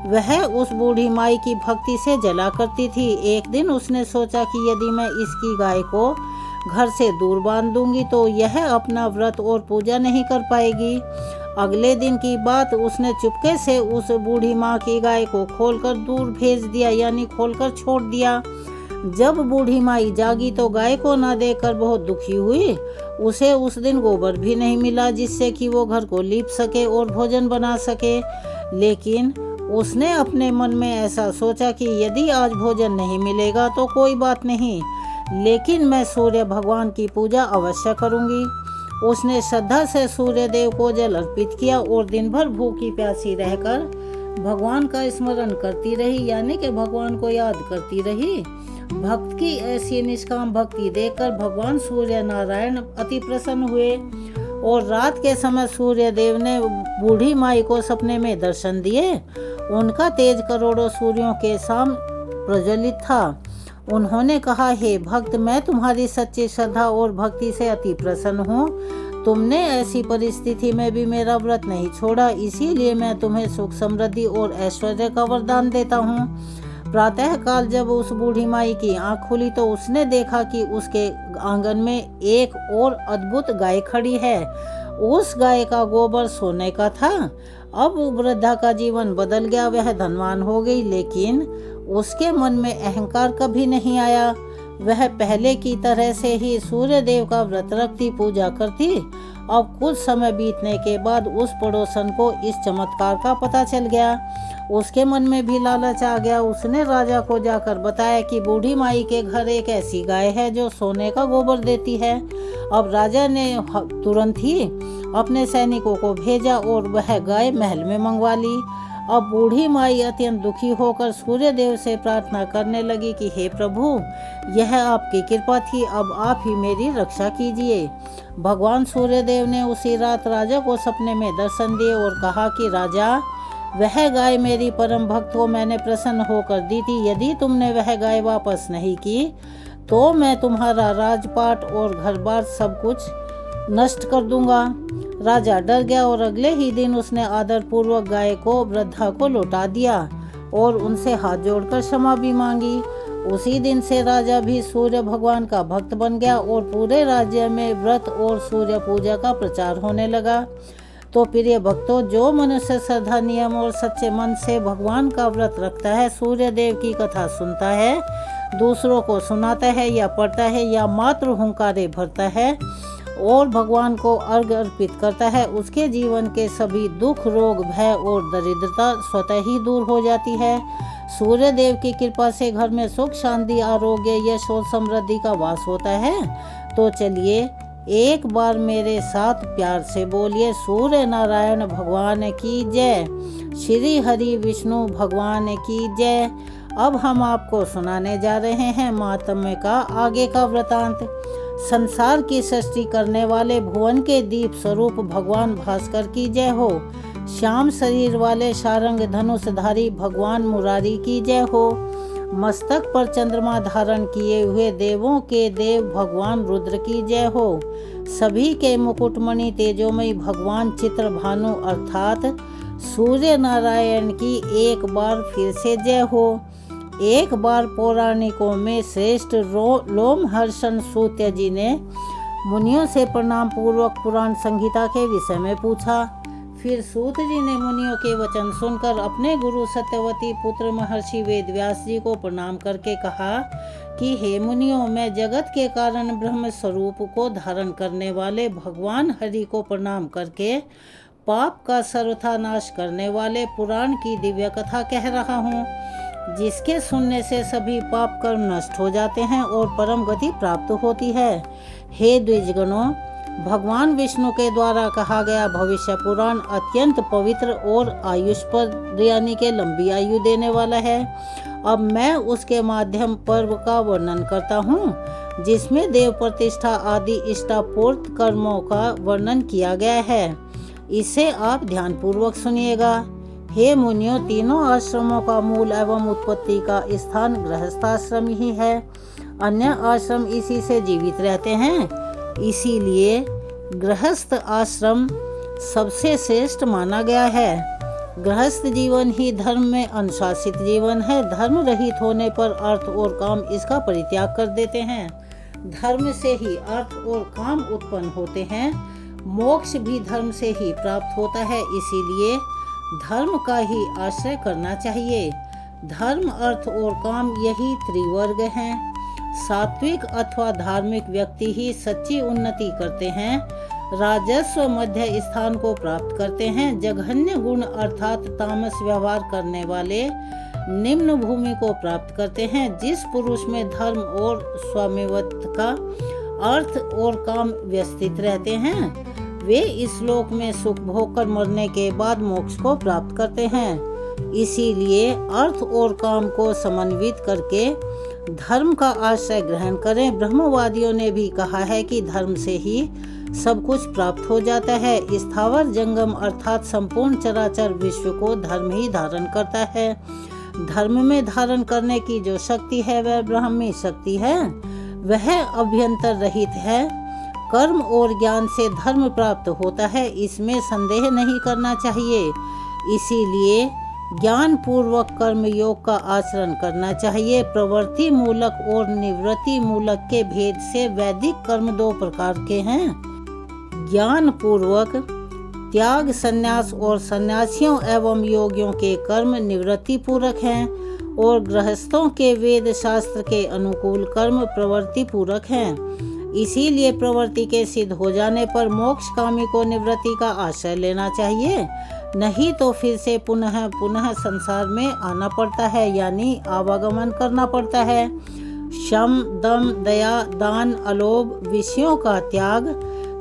Speaker 1: वह उस बूढ़ी माई की भक्ति से जला करती थी। एक दिन उसने सोचा कि यदि मैं इसकी गाय को घर से दूर बांध दूंगी तो यह अपना व्रत और पूजा नहीं कर पाएगी। अगले दिन की बात, उसने चुपके से उस बूढ़ी माँ की गाय को खोलकर दूर भेज दिया, यानी खोलकर छोड़ दिया। जब बूढ़ी माई जागी तो गाय को न देखकर बहुत दुखी हुई। उसे उस दिन गोबर भी नहीं मिला जिससे कि वो घर को लीप सके और भोजन बना सके। लेकिन उसने अपने मन में ऐसा सोचा कि यदि आज भोजन नहीं मिलेगा तो कोई बात नहीं, लेकिन मैं सूर्य भगवान की पूजा अवश्य करूंगी। उसने श्रद्धा से सूर्य देव को जल अर्पित किया और दिन भर भूखी प्यासी रहकर भगवान का स्मरण करती रही, यानी कि भगवान को याद करती रही। भक्त की ऐसी निष्काम भक्ति देखकर भगवान सूर्य नारायण अति प्रसन्न हुए और रात के समय सूर्य देव ने बूढ़ी माई को सपने में दर्शन दिए। उनका तेज करोड़ों सूर्यों के साम प्रज्वलित था। उन्होंने कहा, हे भक्त, मैं तुम्हारी सच्ची श्रद्धा और भक्ति से अति प्रसन्न हूँ। तुमने ऐसी परिस्थिति में भी मेरा व्रत नहीं छोड़ा, इसीलिए मैं तुम्हें सुख समृद्धि और ऐश्वर्य का वरदान देता हूँ। प्रातः काल जब उस बूढ़ी माई की आंख खुली तो उसने देखा कि उसके आंगन में एक और अद्भुत गाय खड़ी है। उस गाय का गोबर सोने का था। अब वृद्धा का जीवन बदल गया, वह धनवान हो गई, लेकिन उसके मन में अहंकार कभी नहीं आया। वह पहले की तरह से ही सूर्य देव का व्रत रखती, पूजा करती। अब कुछ समय बीतने के बाद उस पड़ोसन को इस चमत्कार का पता चल गया। उसके मन में भी लालच आ गया। उसने राजा को जाकर बताया कि बूढ़ी माई के घर एक ऐसी गाय है जो सोने का गोबर देती है। अब राजा ने तुरंत ही अपने सैनिकों को भेजा और वह गाय महल में मंगवा ली। अब बूढ़ी माई अत्यंत दुखी होकर सूर्य देव से प्रार्थना करने लगी कि हे प्रभु, यह आपकी कृपा थी, अब आप ही मेरी रक्षा कीजिए। भगवान सूर्य देव ने उसी रात राजा को सपने में दर्शन दिए और कहा कि राजा, वह गाय मेरी परम भक्त को मैंने प्रसन्न होकर दी थी। यदि तुमने वह गाय वापस नहीं की तो मैं तुम्हारा राजपाट और घर बार सब कुछ नष्ट कर दूंगा। राजा डर गया और अगले ही दिन उसने आदर पूर्वक गाय को वृद्धा को लौटा दिया और उनसे हाथ जोड़कर क्षमा भी मांगी। उसी दिन से राजा भी सूर्य भगवान का भक्त बन गया और पूरे राज्य में व्रत और सूर्य पूजा का प्रचार होने लगा। तो प्रिय भक्तों, जो मनुष्य श्रद्धा, नियम और सच्चे मन से भगवान का व्रत रखता है, सूर्य देव की कथा सुनता है, दूसरों को सुनाता है या पढ़ता है या मात्र हुंकारे भरता है और भगवान को अर्घ अर्पित करता है, उसके जीवन के सभी दुख, रोग, भय और दरिद्रता स्वतः ही दूर हो जाती है। सूर्य देव की कृपा से घर में सुख, शांति, आरोग्य, यश और समृद्धि का वास होता है। तो चलिए एक बार मेरे साथ प्यार से बोलिए, सूर्य नारायण भगवान की जय, श्री हरि विष्णु भगवान की जय। अब हम आपको सुनाने जा रहे हैं महात्म्य का आगे का वृतांत। संसार की सृष्टि करने वाले भुवन के दीप स्वरूप भगवान भास्कर की जय हो। श्याम शरीर वाले शारंग धनुषधारी भगवान मुरारी की जय हो। मस्तक पर चंद्रमा धारण किए हुए देवों के देव भगवान रुद्र की जय हो। सभी के मुकुटमणि तेजोमयी भगवान चित्रभानु अर्थात सूर्य नारायण की एक बार फिर से जय हो। एक बार पौराणिकों में श्रेष्ठ लोमहर्षण सूत जी ने मुनियों से प्रणाम पूर्वक पुराण संहिता के विषय में पूछा। फिर सूत जी ने मुनियों के वचन सुनकर अपने गुरु सत्यवती पुत्र महर्षि वेदव्यास जी को प्रणाम करके कहा कि हे मुनियों, मैं जगत के कारण ब्रह्म स्वरूप को धारण करने वाले भगवान हरि को प्रणाम करके पाप का सर्वथा नाश करने वाले पुराण की दिव्य कथा कह रहा हूँ, जिसके सुनने से सभी पाप कर्म नष्ट हो जाते हैं और परम गति प्राप्त होती है। हे द्विजगणों, भगवान विष्णु के द्वारा कहा गया भविष्य पुराण अत्यंत पवित्र और आयुष्प्रद यानी के लंबी आयु देने वाला है। अब मैं उसके माध्यम पर्व का वर्णन करता हूँ, जिसमें देव प्रतिष्ठा आदि इष्टापूर्त कर्मों का वर्णन किया गया है। इसे आप ध्यान पूर्वक सुनिएगा। हे मुनियों, तीनों आश्रमों का मूल एवं उत्पत्ति का स्थान गृहस्थाश्रम ही है। अन्य आश्रम इसी से जीवित रहते हैं, इसीलिए गृहस्थ आश्रम सबसे श्रेष्ठ माना गया है। गृहस्थ जीवन ही धर्म में अनुशासित जीवन है। धर्म रहित होने पर अर्थ और काम इसका परित्याग कर देते हैं। धर्म से ही अर्थ और काम उत्पन्न होते हैं। मोक्ष भी धर्म से ही प्राप्त होता है, इसीलिए धर्म का ही आश्रय करना चाहिए। धर्म, अर्थ और काम यही त्रिवर्ग हैं। सात्विक अथवा धार्मिक व्यक्ति ही सच्ची उन्नति करते हैं, राजस्व मध्य स्थान को प्राप्त करते हैं। जघन्य गुण अर्थात तामस व्यवहार करने वाले निम्न भूमि को प्राप्त करते हैं। जिस पुरुष में धर्म और स्वामित्व का अर्थ और काम व्यवस्थित रहते हैं, वे इस लोक में सुख भोग कर मरने के बाद मोक्ष को प्राप्त करते हैं। इसीलिए अर्थ और काम को समन्वित करके धर्म का आश्रय ग्रहण करें। ब्रह्मवादियों ने भी कहा है कि धर्म से ही सब कुछ प्राप्त हो जाता है। स्थावर जंगम अर्थात संपूर्ण चराचर विश्व को धर्म ही धारण करता है। धर्म में धारण करने की जो शक्ति है वह ब्राह्मी शक्ति है। वह अभ्यंतर रहित है, कर्म और ज्ञान से धर्म प्राप्त होता है, इसमें संदेह नहीं करना चाहिए। इसीलिए ज्ञान पूर्वक कर्म योग का आचरण करना चाहिए। प्रवृत्ति मूलक और निवृत्ति मूलक के भेद से वैदिक कर्म दो प्रकार के हैं। ज्ञान पूर्वक त्याग, संन्यास और सन्यासियों एवं योगियों के कर्म निवृत्ति पूरक हैं और गृहस्थों के वेद शास्त्र के अनुकूल कर्म प्रवृत्ति पूरक हैं। इसीलिए प्रवृत्ति के सिद्ध हो जाने पर मोक्षकामी को निवृत्ति का आश्रय लेना चाहिए, नहीं तो फिर से पुनः पुनः संसार में आना पड़ता है, यानी आवागमन करना पड़ता है। शम, दम, दया, दान, अलोभ, विषयों का त्याग,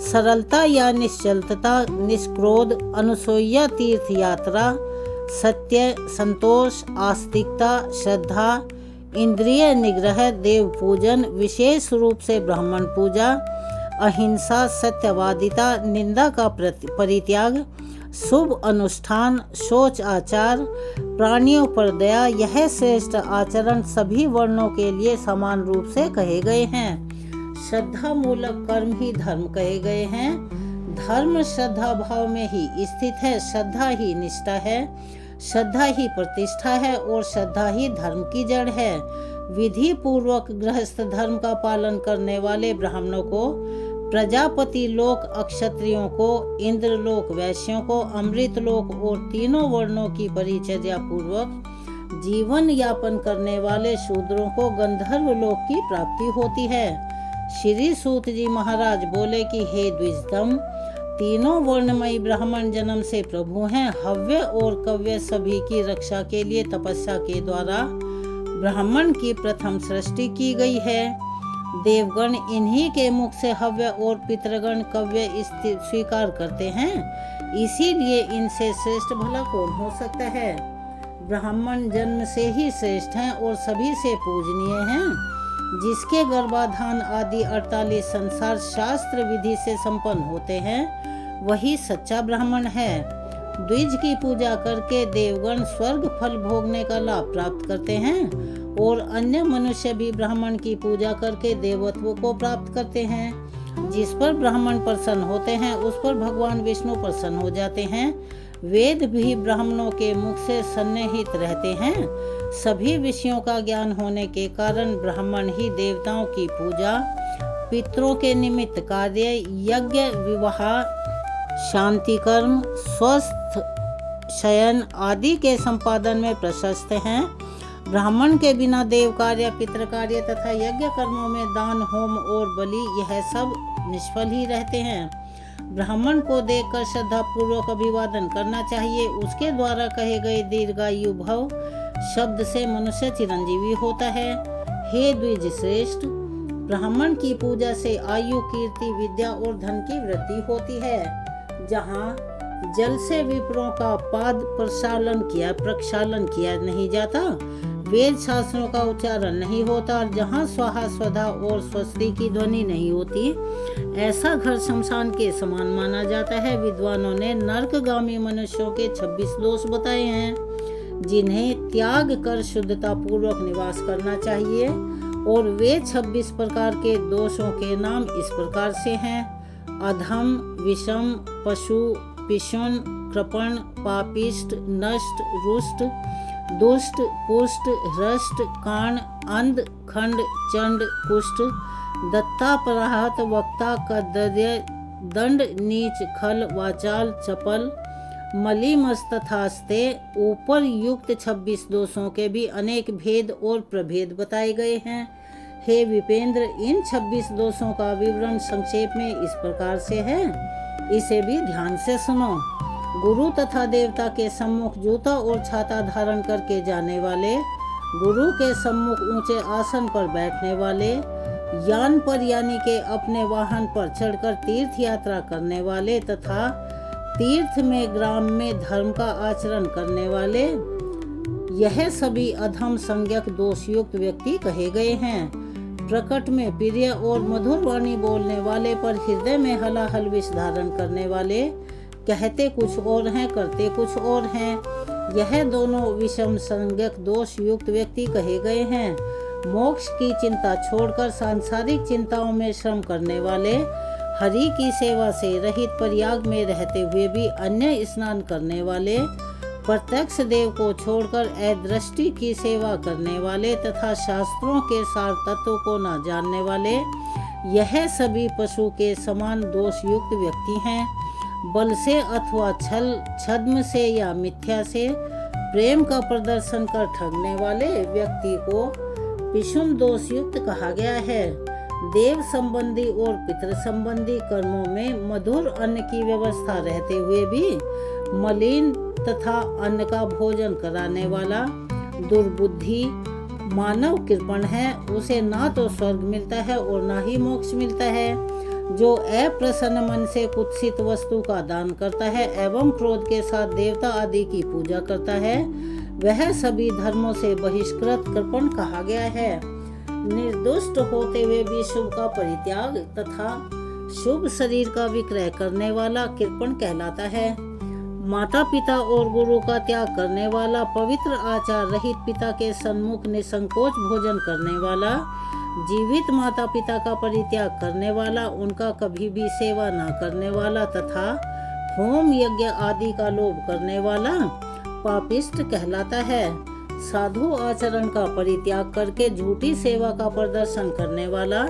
Speaker 1: सरलता या निश्चलता, निष्क्रोध, अनुसूया तीर्थ यात्रा, सत्य, संतोष, आस्तिकता, श्रद्धा, इंद्रिय निग्रह, देव पूजन, विशेष रूप से ब्राह्मण पूजा, अहिंसा, सत्यवादिता, निंदा का परित्याग, शुभ अनुष्ठान, शौच आचार, प्राणियों पर दया, यह श्रेष्ठ आचरण सभी वर्णों के लिए समान रूप से कहे गए हैं। श्रद्धा मूलक कर्म ही धर्म कहे गए हैं। धर्म श्रद्धा भाव में ही स्थित है। श्रद्धा ही निष्ठा है, श्रद्धा ही प्रतिष्ठा है और श्रद्धा ही धर्म की जड़ है। विधि पूर्वक गृहस्थ धर्म का पालन करने वाले ब्राह्मणों को प्रजापति लोक, अक्षत्रियों को इंद्रलोक, वैश्यों को अमृत लोक और तीनों वर्णों की परिचर्या पूर्वक जीवन यापन करने वाले शूद्रों को गंधर्व लोक की प्राप्ति होती है। श्री सूत जी महाराज बोले कि हे द्विजतम, तीनों वर्णमयी ब्राह्मण जन्म से प्रभु हैं। हव्य और कव्य सभी की रक्षा के लिए तपस्या के द्वारा ब्राह्मण की प्रथम सृष्टि की गई है। देवगण इन्हीं के मुख से हव्य और पितृगण कव्य स्वीकार करते हैं, इसीलिए इनसे श्रेष्ठ भला कौन हो सकता है। ब्राह्मण जन्म से ही श्रेष्ठ हैं और सभी से पूजनीय हैं। जिसके गर्भाधान आदि 48 संसार शास्त्र विधि से संपन्न होते हैं, वही सच्चा ब्राह्मण है। द्विज की पूजा करके देवगण स्वर्ग फल भोगने का लाभ प्राप्त करते हैं और अन्य मनुष्य भी ब्राह्मण की पूजा करके देवत्व को प्राप्त करते हैं। जिस पर ब्राह्मण प्रसन्न होते हैं, उस पर भगवान विष्णु प्रसन्न हो जाते हैं। वेद भी ब्राह्मणों के मुख से सन्निहित रहते हैं। सभी विषयों का ज्ञान होने के कारण ब्राह्मण ही देवताओं की पूजा, पितरों के निमित्त कार्य, यज्ञ, विवाह, शांति कर्म, स्वस्थ शयन आदि के संपादन में प्रशस्त हैं। ब्राह्मण के बिना देव कार्य, पितृ कार्य तथा यज्ञ कर्मों में दान, होम और बलि यह सब निष्फल ही रहते हैं। ब्राह्मण को देखकर श्रद्धा पूर्वक अभिवादन करना चाहिए। उसके द्वारा कहे गए दीर्घायु भव शब्द से मनुष्य चिरंजीवी होता है। हे द्विज श्रेष्ठ, ब्राह्मण की पूजा से आयु, कीर्ति, विद्या और धन की वृद्धि होती है। जहाँ जल से विप्रों का पाद प्रक्षालन किया नहीं जाता, वेद शास्त्रों का उच्चारण नहीं होता, जहाँ स्वाहा, स्वधा और स्वस्ति की ध्वनि नहीं होती, ऐसा घर शमशान के समान माना जाता है। विद्वानों ने नरकगामी मनुष्यों के 26 दोष बताए हैं, जिन्हें त्याग कर शुद्धता पूर्वक निवास करना चाहिए। और वे 26 प्रकार के दोषों के नाम इस प्रकार से हैं: अधम, विषम, पशु, पिशुन, कृपण, पापिष्ट, नष्ट, रुष्ट, दुष्ट, पुष्ट, हृष्ट, काण, अंध, खंड, चंड, कुष्ठ, दत्ता, पराहत, वक्ता, कदर्य, दंड, नीच, खल, वाचाल, चपल, मलीमस तथास्ते। ऊपर युक्त 26 दोषों के भी अनेक भेद और प्रभेद बताए गए हैं। हे विपेंद्र, इन 26 दोषों का विवरण संक्षेप में इस प्रकार से है, इसे भी ध्यान से सुनो। गुरु तथा देवता के सम्मुख जूता और छाता धारण करके जाने वाले, गुरु के सम्मुख ऊंचे आसन पर बैठने वाले, यान पर यानी के अपने वाहन पर चढ़कर तीर्थ यात्रा करने वाले तथा तीर्थ में ग्राम में धर्म का आचरण करने वाले, यह सभी अधम संज्ञक दोषयुक्त व्यक्ति कहे गए हैं। प्रकट में प्रिय और मधुर वाणी बोलने वाले पर हृदय में हलाहल विष धारण करने वाले, कहते कुछ और हैं, करते कुछ और हैं, यह दोनों विषम संज्ञक दोष युक्त व्यक्ति कहे गए हैं। मोक्ष की चिंता छोड़कर सांसारिक चिंताओं में श्रम करने वाले, हरि की सेवा से रहित प्रयाग में रहते हुए भी अन्य स्नान करने वाले, प्रत्यक्ष देव को छोड़कर अदृष्टि की सेवा करने वाले तथा शास्त्रों के सार तत्व को न जानने वाले, यह सभी पशु के समान दोष युक्त व्यक्ति हैं। बल से अथवा छद्म से या मिथ्या से प्रेम का प्रदर्शन कर ठगने वाले व्यक्ति को पिशुन दोष युक्त कहा गया है। देव संबंधी और पितृ संबंधी कर्मों में मधुर अन्न की व्यवस्था रहते हुए भी मलिन तथा अन्न का भोजन कराने वाला दुर्बुद्धि मानव कृपण है। उसे ना तो स्वर्ग मिलता है और ना ही मोक्ष मिलता है। जो अप्रसन्न मन से कुत्सित वस्तु का दान करता है एवं क्रोध के साथ देवता आदि की पूजा करता है, वह सभी धर्मों से बहिष्कृत कृपण कहा गया है। निर्दुष्ट होते हुए भी शुभ का परित्याग तथा शुभ शरीर का विक्रय करने वाला कृपण कहलाता है। माता पिता और गुरु का त्याग करने वाला, पवित्र आचार रहित पिता के सन्मुख निसंकोच भोजन करने वाला, जीवित माता पिता का परित्याग करने वाला, उनका कभी भी सेवा न करने वाला तथा होम यज्ञ आदि का लोभ करने वाला पापिष्ट कहलाता है। साधु आचरण का परित्याग करके झूठी सेवा का प्रदर्शन करने वाला,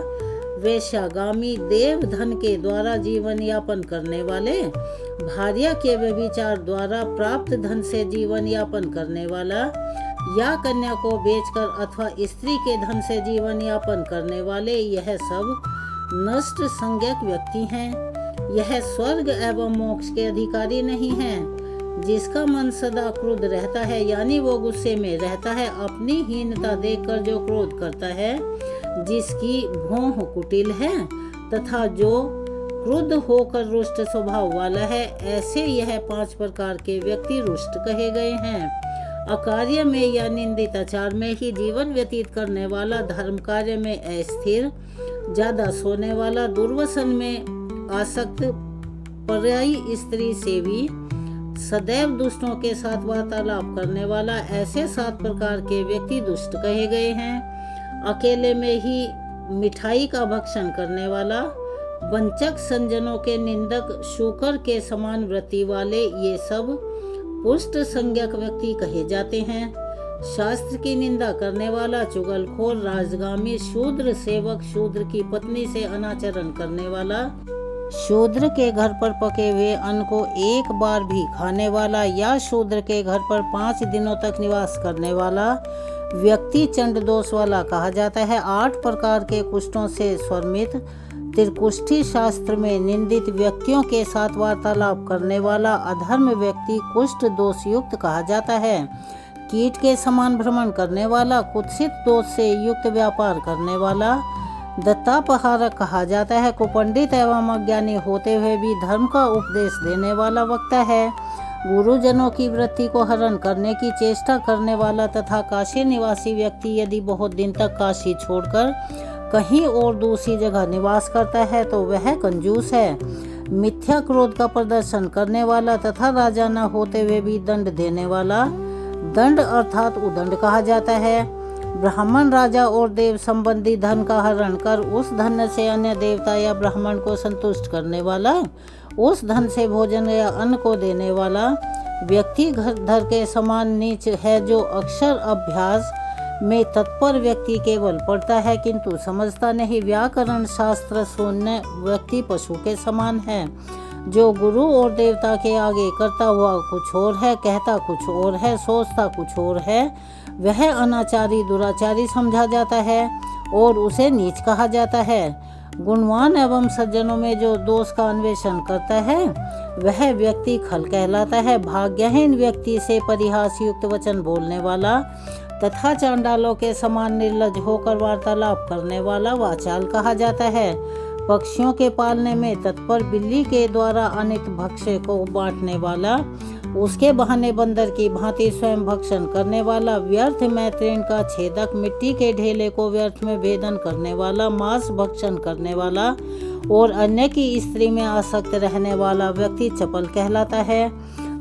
Speaker 1: वेश्यागामी, देव धन के द्वारा जीवन यापन करने वाले, भार्या के व्यभिचार द्वारा प्राप्त धन से जीवन यापन करने वाला या कन्या को बेचकर अथवा स्त्री के धन से जीवन यापन करने वाले, यह सब नष्ट संज्ञक व्यक्ति हैं। यह स्वर्ग एवं मोक्ष के अधिकारी नहीं हैं। जिसका मन सदा क्रुद्ध रहता है, यानी वो गुस्से में रहता है, अपनी हीनता देखकर जो क्रोध करता है, जिसकी भौह कुटिल है तथा जो क्रुद्ध होकर रुष्ट स्वभाव वाला है, ऐसे यह 5 प्रकार के व्यक्ति रुष्ट कहे गए हैं। अकार्य में या निंदित आचार में ही जीवन व्यतीत करने वाला, धर्म कार्य में अस्थिर, ज्यादा सोने वाला, दुर्व्यसन में आसक्त, पर्यायी स्त्री सेवी, सदैव दुष्टों के साथ वार्तालाप करने वाला, ऐसे 7 प्रकार के व्यक्ति दुष्ट कहे गए हैं। अकेले में ही मिठाई का भक्षण करने वाला, वंचक, संजनों के निंदक, शूकर के समान वृत्ति वाले, ये सब पुष्ट संज्ञक व्यक्ति कहे जाते हैं। शास्त्र की निंदा करने वाला, चुगलखोर, राजगामी, शूद्र सेवक, शूद्र की पत्नी से अनाचरण करने वाला, शूद्र के घर पर पके हुए अन्न को एक बार भी खाने वाला या शूद्र के घर पर 5 दिनों तक निवास करने वाला व्यक्ति चंड दोष वाला कहा जाता है। 8 प्रकार के कुष्ठों से स्वर्मित, त्रिकुष्ठी शास्त्र में निंदित व्यक्तियों के साथ वार्तालाप करने वाला अधर्म व्यक्ति कुष्ठ दोष युक्त कहा जाता है। कीट के समान भ्रमण करने वाला, कुत्सित दोष से युक्त व्यापार करने वाला दत्तापहारक कहा जाता है। कुपंडित एवं अज्ञानी होते हुए भी धर्म का उपदेश देने वाला वक्ता है। गुरुजनों की वृत्ति को हरण करने की चेष्टा करने वाला तथा काशी निवासी व्यक्ति यदि बहुत दिन तक काशी छोड़कर कहीं और दूसरी जगह निवास करता है तो वह कंजूस है। मिथ्या क्रोध का प्रदर्शन करने वाला तथा राजा न होते हुए भी दंड देने वाला दंड अर्थात उदंड कहा जाता है। ब्राह्मण, राजा और देव संबंधी धन का हरण कर उस धन से अन्य देवता या ब्राह्मण को संतुष्ट करने वाला, उस धन से भोजन या अन्न को देने वाला व्यक्ति घर के समान नीच है। जो अक्षर अभ्यास में तत्पर व्यक्ति केवल पढ़ता है किंतु समझता नहीं, व्याकरण शास्त्र शून्य व्यक्ति पशु के समान है। जो गुरु और देवता के आगे करता हुआ कुछ और है, कहता कुछ और है, सोचता कुछ और है, वह अनाचारी दुराचारी समझा जाता है और उसे नीच कहा जाता है। गुणवान एवं सज्जनों में जो दोष का अन्वेषण करता है वह व्यक्ति खल कहलाता है। भाग्यहीन व्यक्ति से परिहास युक्त वचन बोलने वाला तथा चांडालों के समान निर्लज होकर वार्तालाप करने वाला वाचाल कहा जाता है। पक्षियों के पालने में तत्पर, बिल्ली के द्वारा अनित भक्ष्य को बांटने वाला, उसके बहाने बंदर की भांति स्वयं भक्षण करने वाला, व्यर्थ मैत्रेण का छेदक, मिट्टी के ढेले को व्यर्थ में भेदन करने वाला, मांस भक्षण करने वाला और अन्य की स्त्री में आसक्त रहने वाला व्यक्ति चपल कहलाता है।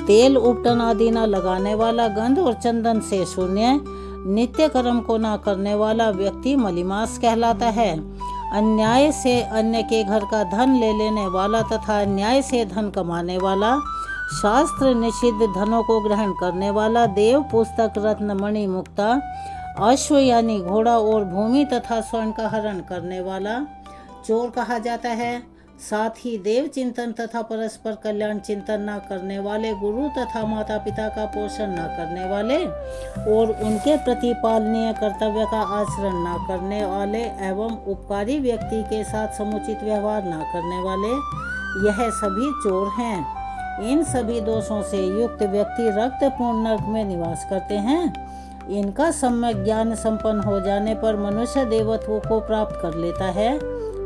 Speaker 1: तेल उपटन आदि न लगाने वाला, गंध और चंदन से शून्य, नित्य कर्म को न करने वाला व्यक्ति मलिमास कहलाता है। अन्याय से अन्य के घर का धन ले लेने वाला तथा अन्याय से धन कमाने वाला, शास्त्र निषिद्ध धनों को ग्रहण करने वाला, देव पुस्तक रत्न मणि मुक्ता, अश्व यानी घोड़ा और भूमि तथा स्वर्ण का हरण करने वाला चोर कहा जाता है। साथ ही देव चिंतन तथा परस्पर कल्याण चिंतन न करने वाले, गुरु तथा माता पिता का पोषण न करने वाले और उनके प्रति पालनीय कर्तव्य का आचरण न करने वाले एवं उपकारी व्यक्ति के साथ समुचित व्यवहार न करने वाले, यह सभी चोर हैं। इन सभी दोषों से युक्त व्यक्ति रक्तपूर्ण नरक में निवास करते हैं। इनका सम्यक ज्ञान संपन्न हो जाने पर मनुष्य देवत्व को प्राप्त कर लेता है।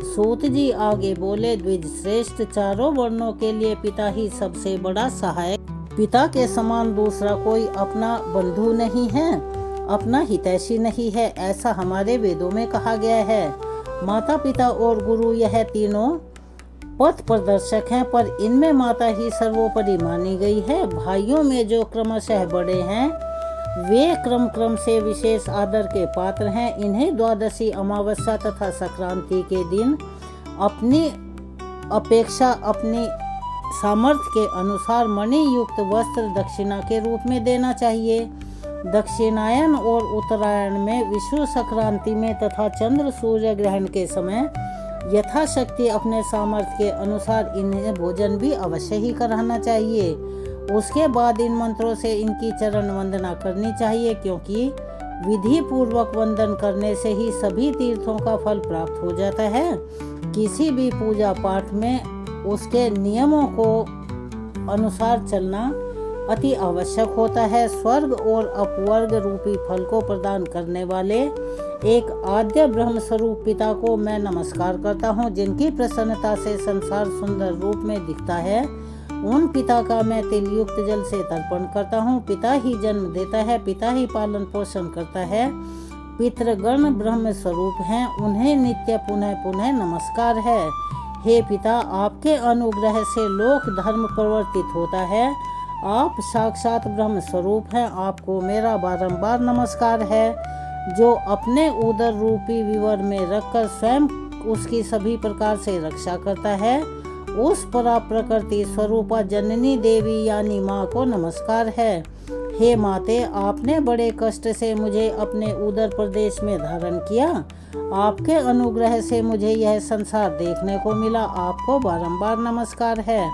Speaker 1: सूत जी आगे बोले, द्विज श्रेष्ठ, चारों वर्णों के लिए पिता ही सबसे बड़ा सहायक, पिता के समान दूसरा कोई अपना बंधु नहीं है, अपना हितैषी नहीं है, ऐसा हमारे वेदों में कहा गया है। माता पिता और गुरु यह तीनों पथ प्रदर्शक हैं, पर इनमें माता ही सर्वोपरि मानी गई है। भाइयों में जो क्रमशः बड़े हैं वे क्रम से विशेष आदर के पात्र हैं। इन्हें द्वादशी अमावस्या तथा संक्रांति के दिन अपनी अपेक्षा अपनी सामर्थ्य के अनुसार मणि युक्त वस्त्र दक्षिणा के रूप में देना चाहिए। दक्षिणायन और उत्तरायण में, विषु संक्रांति में तथा चंद्र सूर्य ग्रहण के समय यथाशक्ति अपने सामर्थ्य के अनुसार इन्हें भोजन भी अवश्य ही कराना चाहिए। उसके बाद इन मंत्रों से इनकी चरण वंदना करनी चाहिए, क्योंकि विधि पूर्वक वंदन करने से ही सभी तीर्थों का फल प्राप्त हो जाता है। किसी भी पूजा पाठ में उसके नियमों को अनुसार चलना अति आवश्यक होता है। स्वर्ग और अपवर्ग रूपी फल को प्रदान करने वाले एक आद्य ब्रह्म स्वरूप पिता को मैं नमस्कार करता हूँ, जिनकी प्रसन्नता से संसार सुंदर रूप में दिखता है। उन पिता का मैं तिलयुक्त जल से तर्पण करता हूँ। पिता ही जन्म देता है, पिता ही पालन पोषण करता है। पितृगण ब्रह्म स्वरूप हैं, उन्हें नित्य पुनः पुनः नमस्कार है। हे पिता, आपके अनुग्रह से लोक धर्म प्रवर्तित होता है। आप साक्षात ब्रह्म स्वरूप हैं, आपको मेरा बारंबार नमस्कार है, जो अपने उदर रूपी विवर में रखकर स्वयं उसकी सभी प्रकार से रक्षा करता है। उस परा प्रकृति स्वरूपा जननी देवी यानी माँ को नमस्कार है। हे माते, आपने बड़े कष्ट से मुझे अपने उदर प्रदेश में धारण किया। आपके अनुग्रह से मुझे यह संसार देखने को मिला, आपको बारंबार नमस्कार है।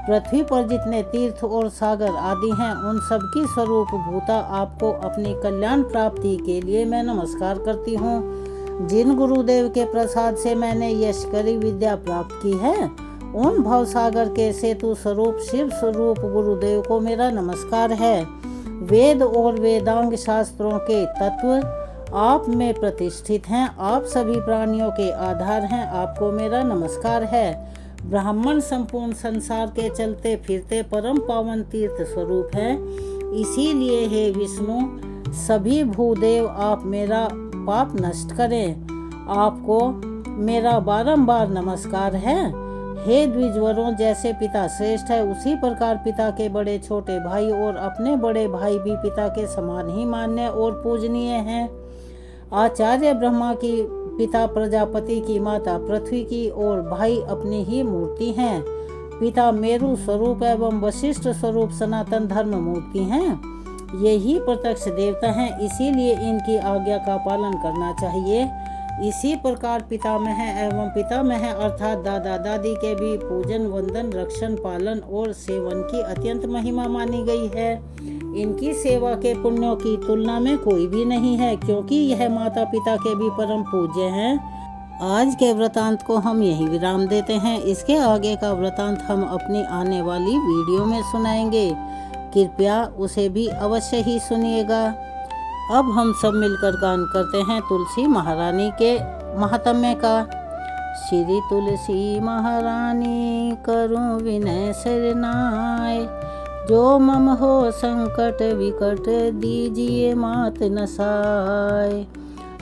Speaker 1: पृथ्वी पर जितने तीर्थ और सागर आदि हैं, उन सब की स्वरूप भूता आपको अपनी कल्याण प्राप्ति के लिए मैं नमस्कार करती हूँ। जिन गुरुदेव के प्रसाद से मैंने यशकरी विद्या प्राप्त की है, उन भवसागर के सेतु स्वरूप शिव स्वरूप गुरुदेव को मेरा नमस्कार है। वेद और वेदांग शास्त्रों के तत्व आप में प्रतिष्ठित हैं, आप सभी प्राणियों के आधार हैं, आपको मेरा नमस्कार है। ब्राह्मण संपूर्ण संसार के चलते फिरते परम पावन तीर्थ स्वरूप हैं, इसीलिए हे विष्णु, सभी भूदेव आप मेरा पाप नष्ट करें। आपको मेरा बारंबार नमस्कार है। हे द्विजवरों, जैसे पिता श्रेष्ठ है, उसी प्रकार पिता के बड़े छोटे भाई और अपने बड़े भाई भी पिता के समान ही मान्य और पूजनीय हैं। आचार्य ब्रह्मा की पिता प्रजापति की माता पृथ्वी की और भाई अपनी ही मूर्ति हैं। पिता मेरु स्वरूप एवं वशिष्ठ स्वरूप सनातन धर्म मूर्ति हैं। यही प्रत्यक्ष देवता हैं, इसीलिए इनकी आज्ञा का पालन करना चाहिए। इसी प्रकार पितामह एवं पितामह अर्थात दादा दादी के भी पूजन वंदन रक्षण पालन और सेवन की अत्यंत महिमा मानी गई है। इनकी सेवा के पुण्यों की तुलना में कोई भी नहीं है, क्योंकि यह माता पिता के भी परम पूज्य हैं। आज के वृतांत को हम यही विराम देते हैं। इसके आगे का वृतांत हम अपनी आने वाली वीडियो में सुनाएंगे। कृपया उसे भी अवश्य ही सुनिएगा। अब हम सब मिलकर गान करते हैं तुलसी महारानी के महात्म्य का। श्री तुलसी महारानी करूं विनय शरणाय, जो मम हो संकट विकट दीजिए मात नसाय।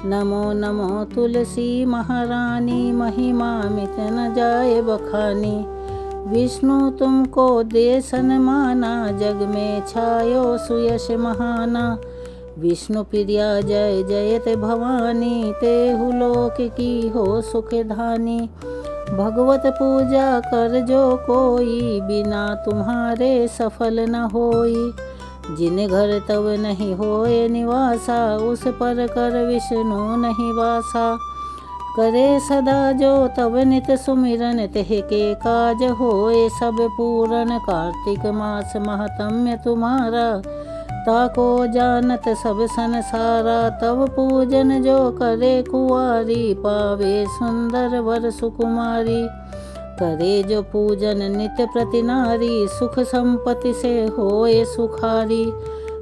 Speaker 1: नमो नमो तुलसी महारानी, महिमा मिट न जाए बखानी। विष्णु तुमको दे सन्माना, जग में छायो सुयश महाना। विष्णु प्रिया जय जयत भवानी, तेहु लोक की हो सुख धानी। भगवत पूजा कर जो कोई, बिना तुम्हारे सफल न होई। जिन घर तब नहीं होए निवासा, उस पर कर विष्णु नहीं वासा। करे सदा जो तब नित सुमिरन, तेह के काज होए सब पूरन। कार्तिक मास महतम्य तुम्हारा, ताको जानत सब संसारा। तब पूजन जो करे कुंवारी, पावे सुंदर वर सुकुमारी। करे जो पूजन नित्य प्रति नारी, सुख संपत्ति से होए सुखारी।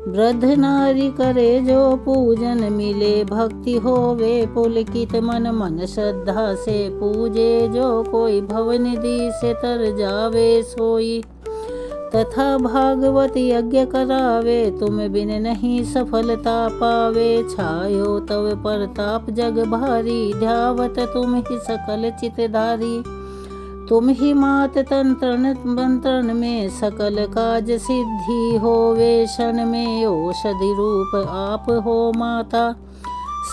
Speaker 1: वृद्ध नारी करे जो पूजन, मिले भक्ति होवे पुलकित मन। मन श्रद्धा से पूजे जो कोई, भवनिधि से तर जावे सोई। तथा भागवत यज्ञ करावे, तुम बिन नहीं सफलता पावे। छायो तव परताप जग भारी, ध्यावत तुम ही सकल चितधारी। तुम ही मात तंत्रण मंत्रण में, सकल काज सिद्धि होवे क्षण में। औषधि रूप आप हो माता,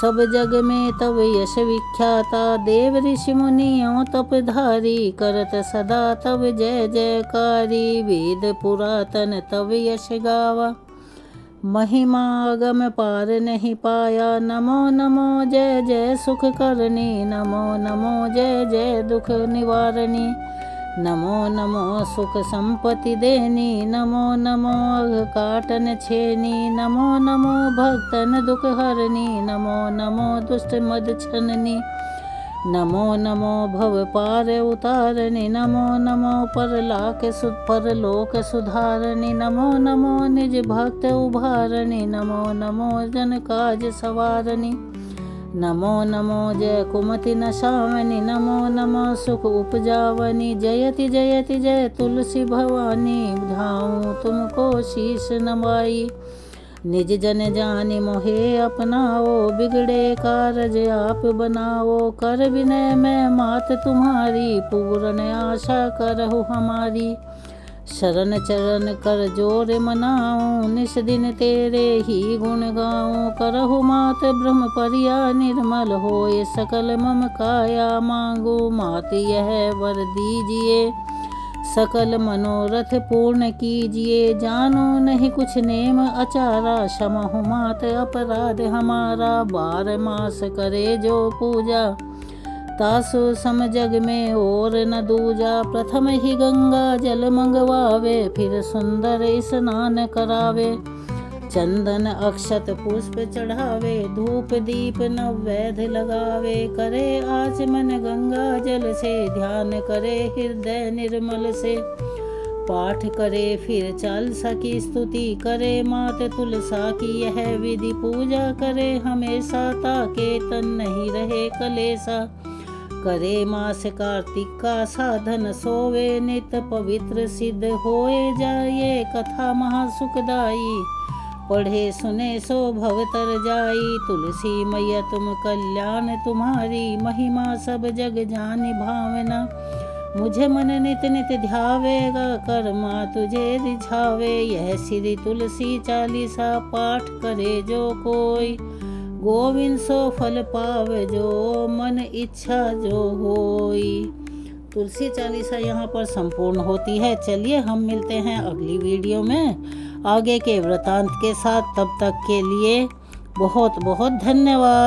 Speaker 1: सब जग में तब यश विख्याता। देव ऋषि मुनियों तपधारी, करत सदा तब जय जयकारी। वेद पुरातन तब यश गावा, महिमा अगम पार नहीं पाया। नमो नमो जय जय सुख करनी, नमो नमो जय जय दुख निवारणी। नमो नमो सुख संपत्ति देनी, नमो नमो अघ काटन छेनी। नमो नमो भक्तन दुख हरनी, नमो नमो दुष्ट मद छननी। नमो नमो भव पार उतारनी, नमो नमो परलोक सुधारनी। नमो नमो निज भक्त उभारनी, नमो नमो जन काज सवारनी। नमो नमो जय कुमति नशावनी, नमो नमो सुख उपजावनी। जयति जयति जय तुलसी भवानी, धाऊं तुमको शीश नवाई। निज जन जानि मोहे अपनाओ, बिगड़े कारज आप बनाओ। कर विनय मैं मात तुम्हारी, पूर्ण आशा करहु हमारी। शरण चरण कर जोर मनाऊं, निस दिन तेरे ही गुण गाऊं। करहु मात ब्रह्मचर्या निर्मल, होए सकल मम काया मांगू। मात यह वर दीजिए, सकल मनोरथ पूर्ण कीजिए। जानो नहीं कुछ नेम अचारा, क्षमहु मात अपराध हमारा। 12 मास करे जो पूजा, तासु सम जग में और न दूजा। प्रथम ही गंगा जल मंगवावे, फिर सुंदर स्नान करावे। चंदन अक्षत पुष्प चढ़ावे, धूप दीप नवैध लगावे। करे आचमन गंगा जल से, ध्यान करे हृदय निर्मल से। पाठ करे फिर चालीसा की स्तुति करे, मात तुलसा की यह विधि। पूजा करे हमेशा, ताके तन नहीं रहे कलेसा। करे मास कार्तिक का साधन, सोवे नित्य पवित्र सिद्ध होए जाए। कथा महासुखदाई, पढ़े सुने सो भव तर जाई। तुलसी मैया तुम कल्याण तुम्हारी, महिमा सब जग जानि भावना। मुझे मन नित नित ध्यावेगा, कर्मा तुझे रिझावे। यह श्री तुलसी चालीसा, पाठ करे जो कोई। गोविंद सो फल पाव जो, मन इच्छा जो होई। तुलसी चालीसा यहाँ पर संपूर्ण होती है। चलिए हम मिलते हैं अगली वीडियो में आगे के वृतांत के साथ। तब तक के लिए बहुत बहुत धन्यवाद।